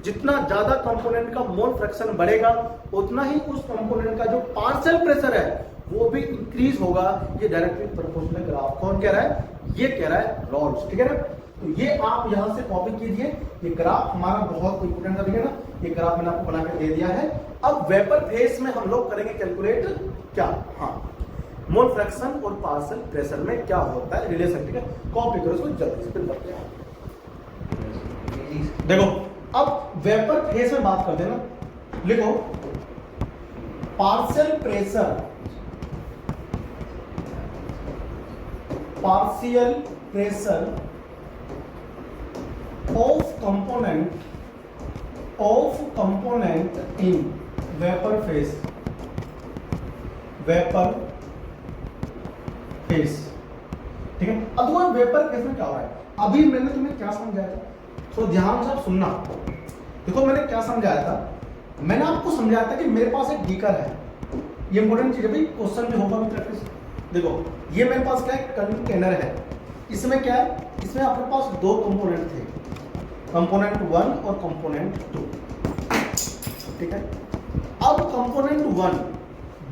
जितना ज्यादा कंपोनेंट का मोल फ्रैक्शन बढ़ेगा उतना ही उस कंपोनेंट का जो पार्शियल प्रेशर है वो भी इंक्रीज होगा। ये डायरेक्टली प्रोपोर्शनल ग्राफ कौन कह रहा है, ये कह रहा है रॉल्स, ठीक है ना। तो ये आप यहां से कॉपी कीजिए, ये ग्राफ हमारा बहुत इंपोर्टेंट था, ठीक है ना। ये ग्राफ मैंने आपको बना के दे दिया है। अब वेपर फेज में हम लोग करेंगे कैलकुलेट क्या, हाँ मोल फ्रैक्शन और पार्शियल प्रेशर में क्या होता है रिलेशन, ठीक है। कॉपी करो इसको जल्दी से फिर करते हैं। देखो अब वेपर फेज में बात करते हैं ना, लिखो partial pressure of component in vapour phase, ठीक है। अब वो वेपर फेज में क्या हो रहा है, अभी मैंने तुम्हें क्या समझाया था, तो ध्यान से आप सुनना। देखो मैंने क्या समझाया था, मैंने आपको समझाया था कि मेरे पास एक बीकर है, ये इंपॉर्टेंट चीज है भाई, क्वेश्चन भी होगा भी प्रैक्टिस, देखो ये मेरे पास क्या है, कंटेनर है, इसमें क्या है, इसमें आपके पास दो कंपोनेंट थे, कंपोनेंट 1 और कंपोनेंट 2, ठीक है। अब कंपोनेंट 1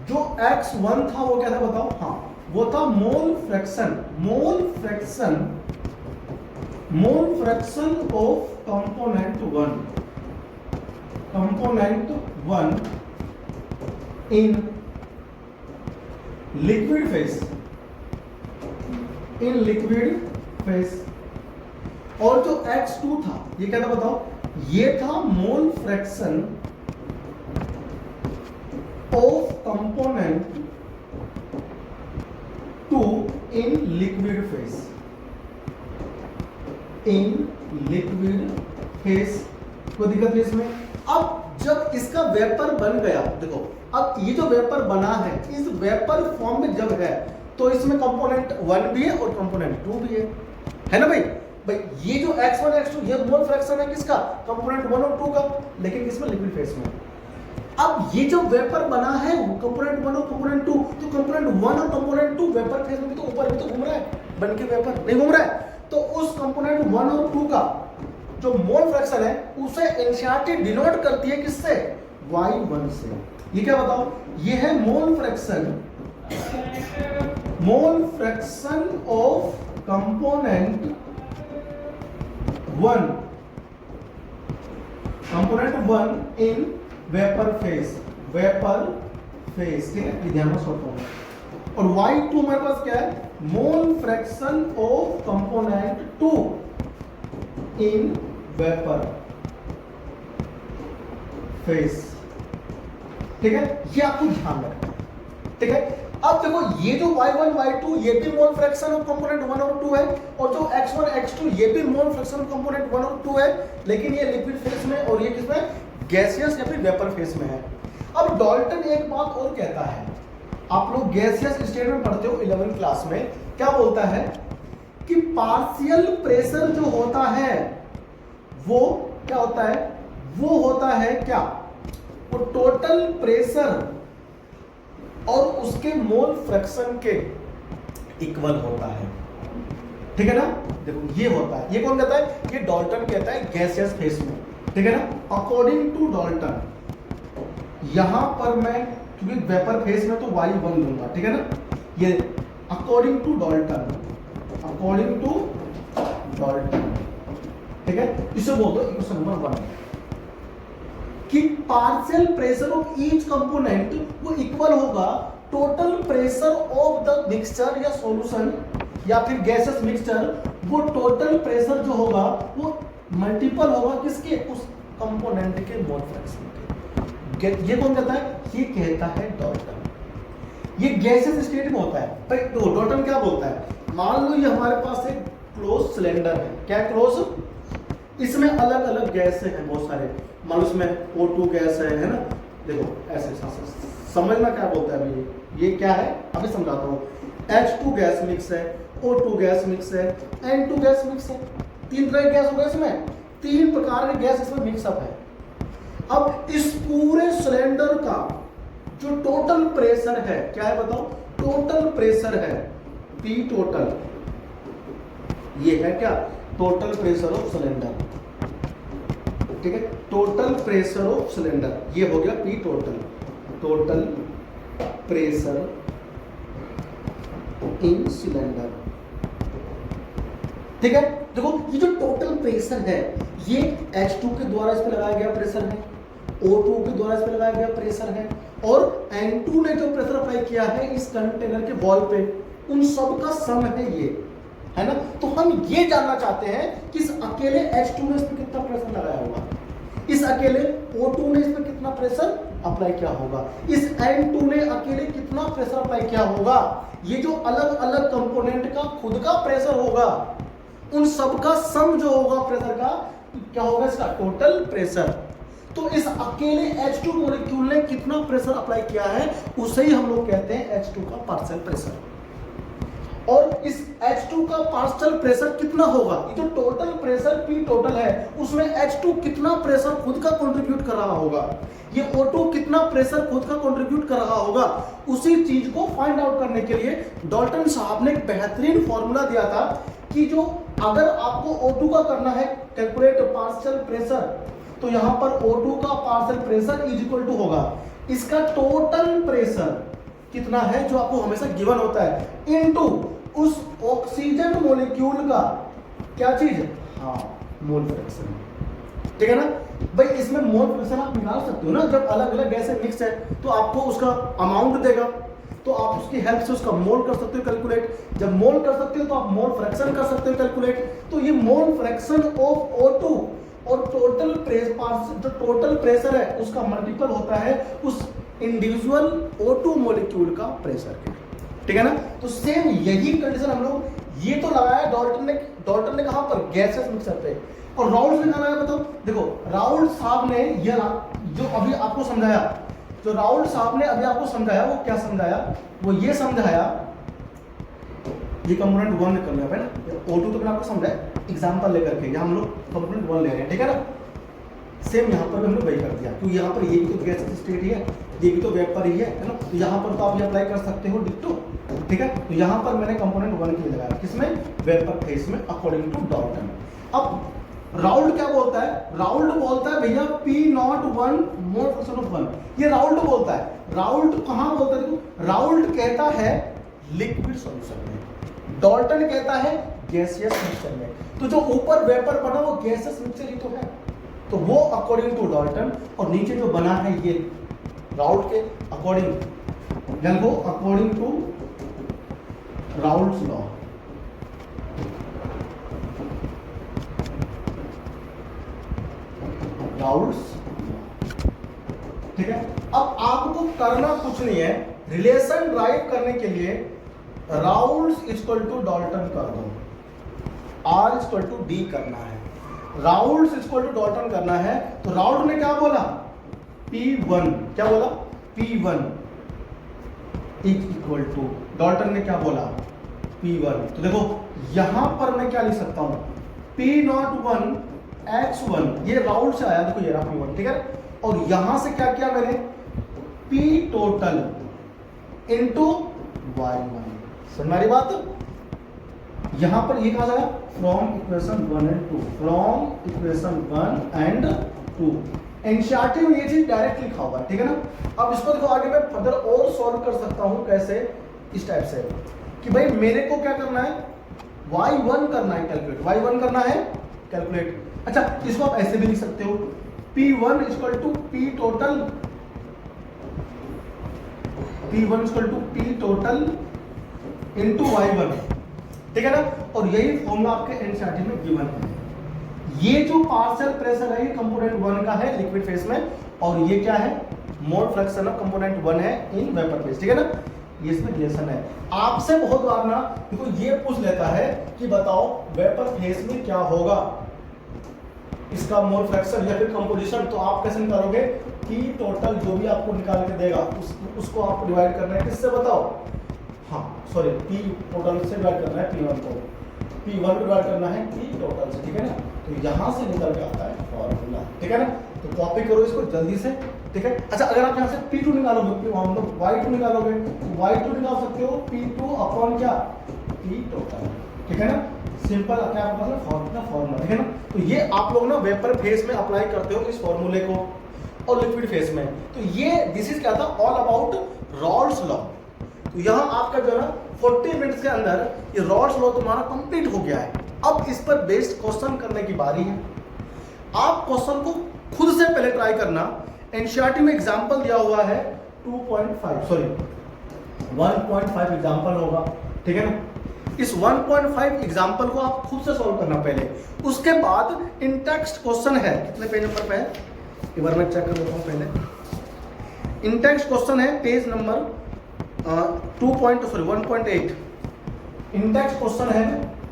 जो x1 था वो क्या था बताओ, हाँ वो था मोल fraction of component 1 in liquid phase, और जो x2 था ये क्या था बताओ, ये था मोल fraction of component 2 in liquid phase. कोई दिक्कत नहीं इसमें। अब जब इसका वेपर बन गया, देखो अब ये जो वेपर बना है इस वेपर फॉर्म में जब है तो इसमें कंपोनेंट 1 भी है और कंपोनेंट 2 भी है ना भाई। ये जो x1 x2 ये मोल फ्रैक्शन है किसका, कंपोनेंट 1 और 2 का, लेकिन इसमें लिक्विड फेस में। अब ये जो वेपर बना है कंपोनेंट 1 और कंपोनेंट 2, तो कंपोनेंट 1 और कंपोनेंट 2 वेपर फेस में भी तो ऊपर भी तो घूम रहा है, बन के वेपर नहीं घूम रहा है। तो उस कंपोनेंट 1 और 2 का जो मोल फ्रैक्शन है उसे एनसीईआरटी डिनोट करती है किससे, y1 से। ये क्या बताओ, ये है मोल fraction of component 1 in vapour face, ठीक है, ध्यान में सोचो। और y2 मेरे पास क्या है, मोल fraction of component 2 in vapour face, ठीक है, ये आपको ध्यान रखना, ठीक है। अब देखो ये जो y1 y2 ये भी मोल फ्रैक्शन ऑफ कंपोनेंट 1 और 2 है, और जो x1 x2 ये भी मोल फ्रैक्शन ऑफ कंपोनेंट 1 और 2 है, लेकिन ये लिक्विड फेस में और ये किसमें, गैसियस या फिर वेपर फेस में है। अब डाल्टन एक बात और कहता है, आप लोग गैसियस स्टेट में पढ़ते हो 11th क्लास में, क्या बोलता है कि पार्शियल प्रेशर जो होता है वो क्या होता है, वो होता है क्या, वो टोटल प्रेशर और उसके मोल फ्रैक्शन के इक्वल होता है, ठीक है ना। देखो ये होता है, ये कौन कहता है, ये डाल्टन कहता है गैसियस फेस में, ठीक है ना। अकॉर्डिंग टू डाल्टन, यहां पर मैं क्योंकि वेपर फेस में तो y1 लूंगा, ठीक है ना। ये अकॉर्डिंग टू डाल्टन, ठीक है, इसे बोल दो इक्वेशन नंबर 1 कि partial pressure of each component वो इक्वल होगा total pressure of the mixture या सॉल्यूशन या फिर गैसेस मिक्सचर, वो टोटल प्रेशर जो होगा वो मल्टीपल होगा किसके, उस कंपोनेंट के मोल फ्रैक्शन के। ये कौन कहता है, ये कहता है डाल्टन। ये गैसेस स्टेट में होता है। तो डाल्टन क्या बोलता है, मान लो ये हमारे पास एक क्लोज सिलेंडर है, क्या क्लोज, इसमें अलग अलग गैस हैं बहुत सारे, मान लो इसमें O2 गैस है ना। देखो ऐसे समझना क्या बोलता है अभी, ये क्या है अभी समझाता हूँ। H2 गैस मिक्स है, O2 गैस मिक्स है, N2 गैस मिक्स है, 3 तरह के गैस हो गए इसमें, 3 प्रकार के गैस इसमें मिक्सअप है। अब इस पूरे सिलेंडर का जो टोटल प्रेशर है क्या है बताओ, टोटल प्रेशर है P टोटल, ये है क्या, टोटल प्रेशर ऑफ सिलेंडर, ठीक है, टोटल प्रेशर ऑफ सिलेंडर, ये हो गया P total pressure in cylinder, ठीक है। देखो ये जो टोटल प्रेशर है ये H2 के द्वारा इस पे लगाया गया प्रेशर है, O2 के द्वारा इस पे लगाया गया प्रेशर है, और N2 ने जो प्रेशर अप्लाई किया है इस कंटेनर के वॉल पे, उन सब का सम है ये, है ना। तो हम ये जानना चाहते हैं कि इस अकेले H2 ने इस पे कितना प्रेशर लगाया होगा, इस अकेले O2 ने इस पे कितना प्रेशर अप्लाई किया होगा, इस N2 ने अकेले कितना प्रेशर अप्लाई किया होगा। ये जो अलग अलग कंपोनेंट का खुद का प्रेशर होगा, उन सब का सम जो होगा प्रेशर का क्या होगा, इसका टोटल प्रेशर। तो इस अकेले H2 मॉलिक्यूल ने कितना प्रेशर अप्लाई किया है उसे ही हम लोग कहते हैं H2 का पार्शियल प्रेशर। और इस H2 का पार्शियल प्रेशर कितना होगा, ये जो टोटल प्रेशर P टोटल है उसमें H2 कितना प्रेशर खुद का कंट्रीब्यूट कर रहा होगा, ये O2 कितना प्रेशर खुद का कंट्रीब्यूट कर रहा होगा, उसी चीज को फाइंड आउट करने के लिए डाल्टन साहब ने एक बेहतरीन फॉर्मूला दिया था कि जो अगर आपको O2 का करना है कैलकुलेट पार्शियल प्रेशर, तो यहां पर O2 का partial pressure is equal to होगा इसका टोटल प्रेशर कितना है जो आपको हमेशा गिवन होता है इनटू उस ऑक्सीजन मॉलिक्यूल का क्या चीज, हाँ मोल फ्रैक्शन, ठीक है ना भाई। इसमें मोल फ्रैक्शन आप निकाल सकते हो ना, जब अलग अलग गैस मिक्स है तो आपको उसका अमाउंट देगा, तो आप उसकी हेल्प से उसका मोल कर सकते हो कैलकुलेट, जब मोल कर सकते हो तो आप मोल फ्रैक्शन कर सकते हो कैलकुलेट। तो ये मोल फ्रैक्शन ऑफ O2 और टोटल जो टोटल प्रेशर है उसका मल्टीपल होता है उस इंडिविजुअल O2 मॉलिक्यूल का प्रेशर के, ठीक है ना। तो सेम यही कंडीशन हम लोग ये तो लगाया डाल्टन ने कहां पर, गैसेस मिक्सर पे, और राउल्ट ने कहा है बताओ। देखो राउल्ट साहब ने ये जो अभी आपको समझाया, जो राउल्ट साहब ने अभी आपको समझाया वो क्या समझाया, वो ये समझाया, ये कंपोनेंट 1 कर लिया है ना, O2 तो मैंने आपको समझाया एग्जांपल लेकर के, यहां हम लोग कंपोनेंट 1 ले रहे हैं, ठीक है ना। सेम यहाँ पर भी हमने वही कर दिया, क्योंकि यहाँ पर ये भी तो गैस स्टेट ही है, ये भी तो वेपर ही है ना, तो यहाँ पर तो आप ये अप्लाई कर सकते हो डिक्टो, ठीक है। तो यहाँ पर मैंने कंपोनेंट 1 के लिए लगाया, किसमें, वेपर फेज में, अकॉर्डिंग टू डाल्टन। अब राउल्ट क्या बोलता है, राउल्ट बोलता है भैया P01 मोल फ्रैक्शन ऑफ 1, ये राउल्ट बोलता है। राउल्ट कहाँ बोलता है, देखो राउल्ट कहता है लिक्विड सॉल्यूशन में, डाल्टन कहता है गैसियस मिक्सचर में। तो जो ऊपर वेपर बना वो गैसियस मिक्सचर ही तो है, तो वो अकॉर्डिंग टू डाल्टन, और नीचे जो बना है ये राउल्ट के अकॉर्डिंग, यानी वो according to Raoult's law. Raoult's, ठीक है। अब आपको करना कुछ नहीं है, रिलेशन ड्राइव करने के लिए राउल्ट्स इक्वल टू डाल्टन कर दो, R इक्वल टू D करना है, राउल्ट्स इक्वल टू डाल्टन करना है। तो राउल्ट ने क्या बोला, P1, क्या बोला, P1 इक्वल टू, डाल्टन ने क्या बोला, P1। तो देखो यहां पर मैं क्या लिख सकता हूं, P01 X1, ये राउल्ट से आया, देखो ये रहा P1, ठीक है। और यहां से क्या किया मैंने, P टोटल इंटू Y1, समझ बात। यहां पर ये कहा जाएगा from equation 1 and 2, from equation 1 and 2। NCERT में ये चीज डायरेक्ट लिखा हुआ है, ठीक है ना। अब इसको देखो आगे मैं फर्दर और सॉल्व कर सकता हूं, कैसे, इस टाइप से कि भाई मेरे को क्या करना है, y1 करना है कैलकुलेट, y1 करना है कैलकुलेट। अच्छा इसको आप ऐसे भी लिख सकते हो, P1 equal to P total, P1 equal to P total into y1, ठीक है ना। और यही फॉर्मूला आपके एनसीईआरटी में गिवन है। ये जो पार्शियल प्रेशर है ये कंपोनेंट 1 का है लिक्विड फेज में, और ये क्या है, मोल फ्रैक्शन ऑफ कंपोनेंट 1 है इन वेपर फेज, ठीक है ना। ये इसमें रिलेशन है। आपसे बहुत बार ना देखो ये पूछ लेता है कि बताओ वेपर फेज में क्या होगा, इसका मोल फ्रैक्शन या फिर कंपोजिशन, तो आप कैसे निकालोगे, कि टोटल जो भी आपको निकाल के देगा उसको आपको डिवाइड करना है किससे, बताओ, हाँ सॉरी P टोटल से डिवाइड करना है, P1 को P1 को डिवाइड करना है P टोटल से, ठीक है ना। तो यहां से निकल के आता है फॉर्मूला, ठीक है ना। तो कॉपी करो इसको जल्दी से, ठीक है। अच्छा अगर आप यहां से P2 निकालोगे, हम लोग Y2 निकालोगे, Y2 निकाल सकते हो P2 अपॉन क्या, P टोटल, ठीक है ना। सिंपल क्या आपके पास फॉर्मूला, ठीक है ना। तो ये आप लोग ना वेपर फेज में अप्लाई करते हो इस फॉर्मूले को, और लिक्विड फेज में। तो ये दिस इज क्या था, ऑल अबाउट रॉल्स लॉ। तो यहाँ आपका जो है ना 40 मिनट्स के अंदर ये रॉल्स लॉ तुम्हारा कंप्लीट हो गया है। अब इस पर बेस्ड क्वेश्चन करने की बारी है। आप क्वेश्चन को खुद से पहले ट्राई करना। एनसीईआरटी में एग्जांपल दिया हुआ है 1.5 एग्जांपल होगा, ठीक है ना। इस 1.5 एग्जांपल को आप खुद से सॉल्व करना पहले, उसके बाद इन टेक्स्ट क्वेश्चन है, कितने पेज नंबर पे है, एक बार मैं चेक कर लेता हूँ पहले। इन टेक्स्ट क्वेश्चन है पेज नंबर 1.8। इंटेक्स क्वेश्चन है,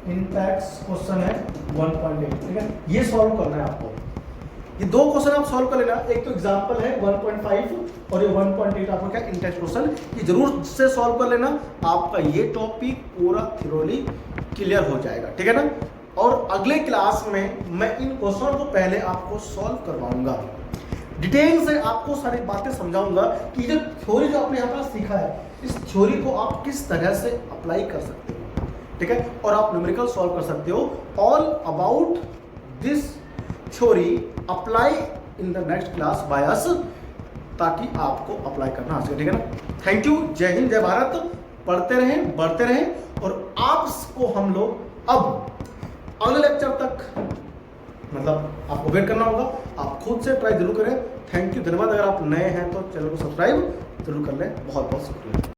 इंटेक्स क्वेश्चन है 1.8, ठीक है। ये सॉल्व करना है आपको। ये दो क्वेश्चन आप सॉल्व कर लेना, एक तो एग्जांपल है 1.5 और ये 1.8 आपका क्या इन टेस्ट क्वेश्चन ये जरूर से सॉल्व कर लेना, आपका ये टॉपिक पूरा थ्योरी क्लियर हो जाएगा, ठीक है ना। और अगले क्लास में मैं इन क्वेश्चन को पहले आपको सॉल्व करवाऊंगा, डिटेल से आपको सारी बातें समझाऊंगा कि जो थ्योरी जो आपने यहाँ पर सीखा है इस थ्योरी को आप किस तरह से अप्लाई कर सकते हो, ठीक है, और आप न्यूमेरिकल सॉल्व कर सकते हो। All about this theory apply in the next class by us, ताकि आपको अप्लाई करना आ सके, ठीक है ना। थैंक यू, जय हिंद, जय भारत। पढ़ते रहें, बढ़ते रहें, और आपको हम लोग अब अगले लेक्चर तक मतलब आपको वेट करना होगा, आप खुद से ट्राई जरूर करें। थैंक यू, धन्यवाद। अगर आप नए हैं तो चैनल को सब्सक्राइब जरूर कर लें। बहुत बहुत शुक्रिया।